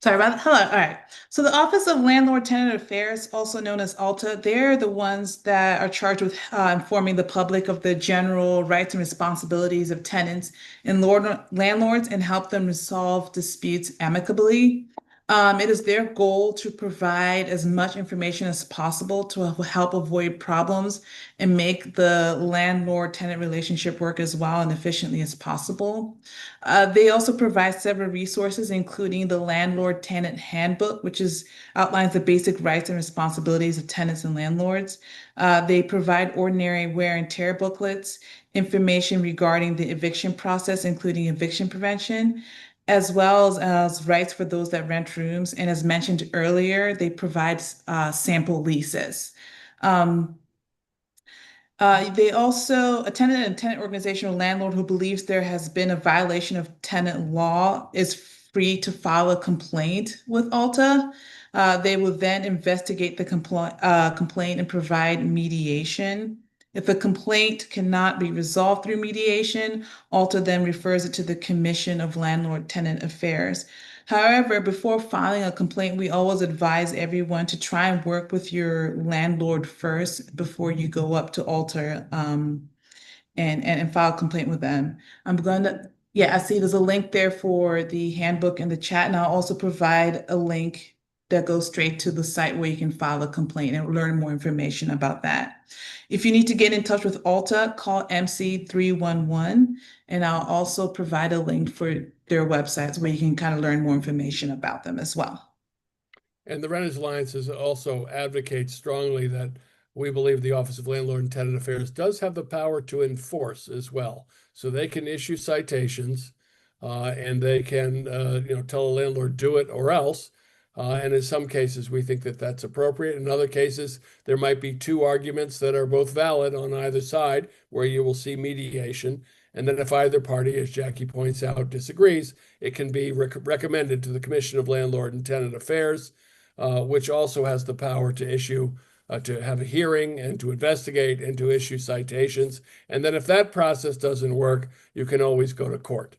Sorry about that. Hello. All right. So the Office of Landlord Tenant Affairs, also known as ALTA, they're the ones that are charged with informing the public of the general rights and responsibilities of tenants and landlords and help them resolve disputes amicably. It is their goal to provide as much information as possible to help avoid problems and make the landlord-tenant relationship work as well and efficiently as possible. They also provide several resources, including the Landlord-Tenant Handbook, which outlines the basic rights and responsibilities of tenants and landlords. They provide ordinary wear and tear booklets, information regarding the eviction process, including eviction prevention, as well as rights for those that rent rooms. And as mentioned earlier, they provide sample leases. They also, a tenant and tenant organization or landlord who believes there has been a violation of tenant law is free to file a complaint with ALTA. They will then investigate the complaint and provide mediation. If a complaint cannot be resolved through mediation, ALTA then refers it to the Commission of Landlord-Tenant Affairs. However, before filing a complaint, we always advise everyone to try and work with your landlord first before you go up to ALTA and file a complaint with them. I see there's a link there for the handbook in the chat, and I'll also provide a link that goes straight to the site where you can file a complaint and learn more information about that. If you need to get in touch with ALTA, call MC 311, and I'll also provide a link for their websites where you can kind of learn more information about them as well. And the Renters Alliance also advocates strongly that we believe the Office of Landlord and Tenant Affairs does have the power to enforce as well. So they can issue citations and they can tell a landlord do it or else. And in some cases, we think that that's appropriate. In other cases, there might be two arguments that are both valid on either side, where you will see mediation. And then if either party, as Jackie points out, disagrees, it can be recommended to the Commission of Landlord and Tenant Affairs, which also has the power to issue, to have a hearing and to investigate and to issue citations. And then if that process doesn't work, you can always go to court.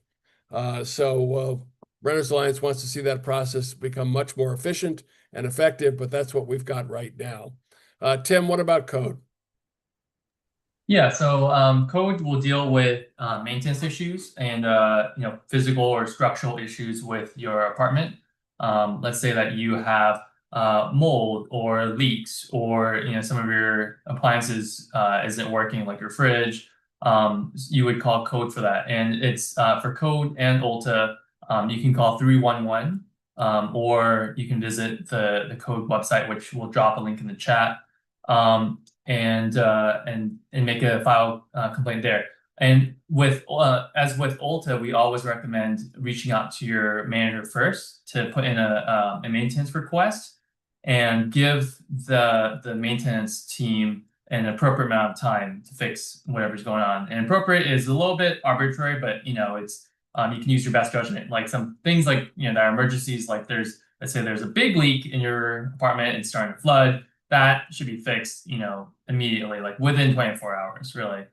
Renters Alliance wants to see that process become much more efficient and effective, but that's what we've got right now. Tim, what about code? Yeah, so code will deal with maintenance issues and physical or structural issues with your apartment. Let's say that you have mold or leaks, or some of your appliances isn't working, like your fridge. You would call code for that, and it's for code and ALTA. You can call 311, or you can visit the code website, which we'll drop a link in the chat, and make a file complaint there. And as with ALTA, we always recommend reaching out to your manager first to put in a maintenance request and give the maintenance team an appropriate amount of time to fix whatever's going on. And appropriate is a little bit arbitrary, but it's you can use your best judgment. Like some things like that are emergencies, like let's say there's a big leak in your apartment, it's starting to flood. That should be fixed, immediately, like within 24 hours, really.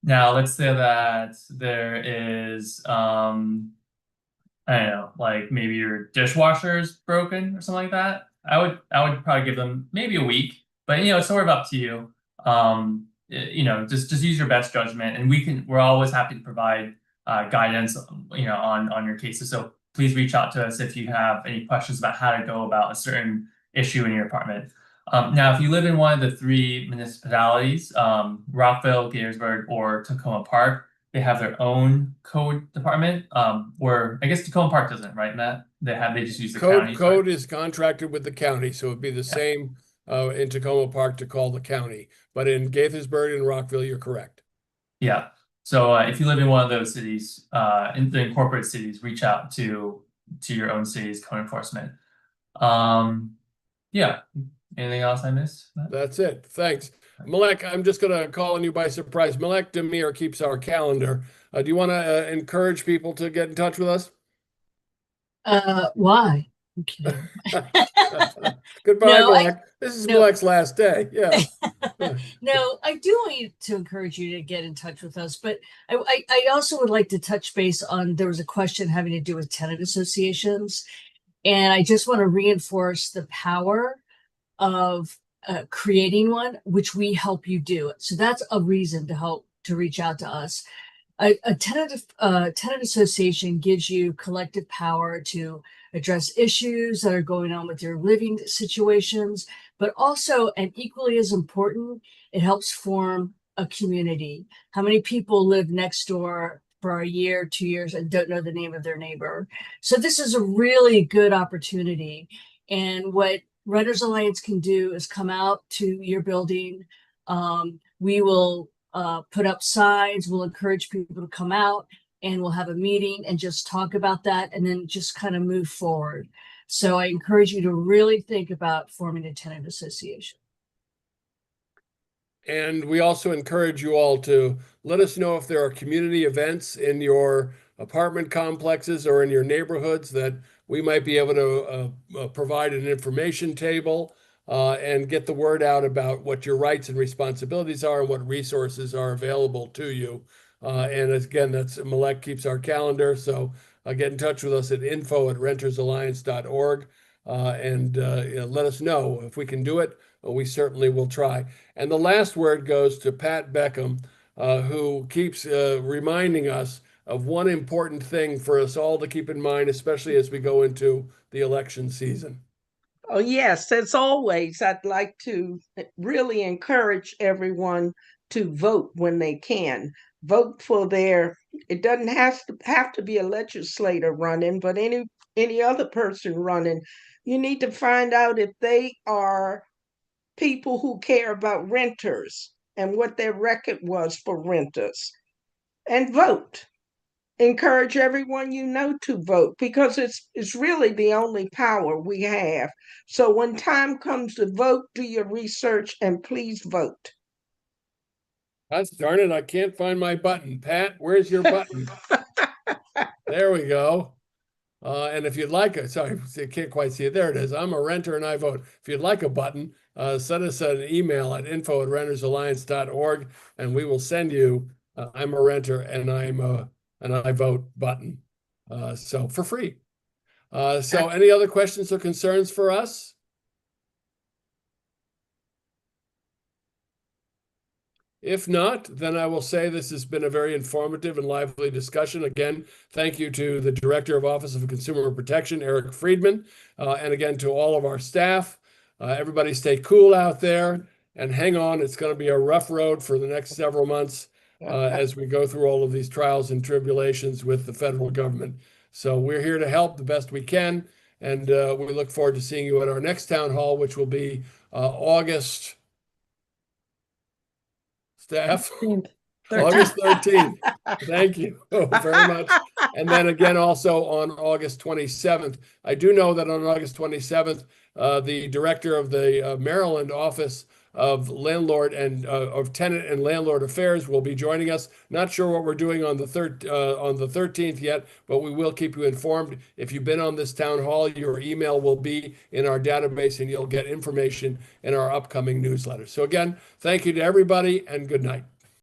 Now let's say that there is I don't know, like maybe your dishwasher is broken or something like that. I would probably give them maybe a week, but it's sort of up to you. Just use your best judgment, and we're always happy to provide guidance, on your cases. So please reach out to us if you have any questions about how to go about a certain issue in your apartment. Now, if you live in one of the three municipalities, Rockville, Gaithersburg, or Tacoma Park, they have their own code department. Where I guess Tacoma Park doesn't, right, Matt? They just use the county. Code is contracted with the county, so it'd be the same in Tacoma Park to call the county. But in Gaithersburg and Rockville, you're correct. Yeah. So if you live in one of those cities, in the incorporated cities, reach out to your own city's code enforcement. Yeah. Anything else I missed, Matt? That's it. Thanks. Malek, I'm just going to call on you by surprise. Malek Demir keeps our calendar. Do you want to encourage people to get in touch with us? Why? Okay. Goodbye, No, Malek. This is Malek's last day. Yeah. No, I do want you to encourage you to get in touch with us, but I also would like to touch base on, there was a question having to do with tenant associations, and I just want to reinforce the power of creating one, which we help you do. So that's a reason to reach out to us. A tenant association gives you collective power to address issues that are going on with your living situations, but also, and equally as important, it helps form a community. How many people live next door for a year, 2 years, and don't know the name of their neighbor? So this is a really good opportunity. And what Renters Alliance can do is come out to your building. We will put up signs, we'll encourage people to come out, and we'll have a meeting and just talk about that, and then just kind of move forward. So I encourage you to really think about forming a tenant association. And we also encourage you all to let us know if there are community events in your apartment complexes or in your neighborhoods that we might be able to provide an information table and get the word out about what your rights and responsibilities are and what resources are available to you. And again, that's Malek keeps our calendar. So get in touch with us at info@rentersalliance.org and let us know if we can do it. We certainly will try. And the last word goes to Pat Beckham, who keeps reminding us of one important thing for us all to keep in mind, especially as we go into the election season. Oh, yes, as always, I'd like to really encourage everyone to vote when they can. Vote for it doesn't have to be a legislator running, but any other person running. You need to find out if they are people who care about renters and what their record was for renters, and vote. Encourage everyone you know to vote, because it's really the only power we have. So when time comes to vote, do your research and please vote. Gosh darn it, I can't find my button. Pat, where's your button? There we go. And if you'd like sorry, I can't quite see it. There it is. I'm a renter and I vote. If you'd like a button, send us an email at info@rentersalliance.org and we will send you I'm a renter and I vote button. So for free. So any other questions or concerns for us? If not, then I will say this has been a very informative and lively discussion. Again, thank you to the Director of Office of Consumer Protection, Eric Friedman, and again to all of our staff. Everybody stay cool out there and hang on. It's going to be a rough road for the next several months as we go through all of these trials and tribulations with the federal government. So we're here to help the best we can, and we look forward to seeing you at our next town hall, which will be August. Staff, 13th. August 13th. Thank you very much. And then again, also on August 27th. I do know that on August 27th, the director of the Maryland Office of Landlord and of Tenant and Landlord Affairs will be joining us. Not sure what we're doing on the 13th yet, but we will keep you informed. If you've been on this town hall, your email will be in our database and you'll get information in our upcoming newsletter. So again, thank you to everybody and good night.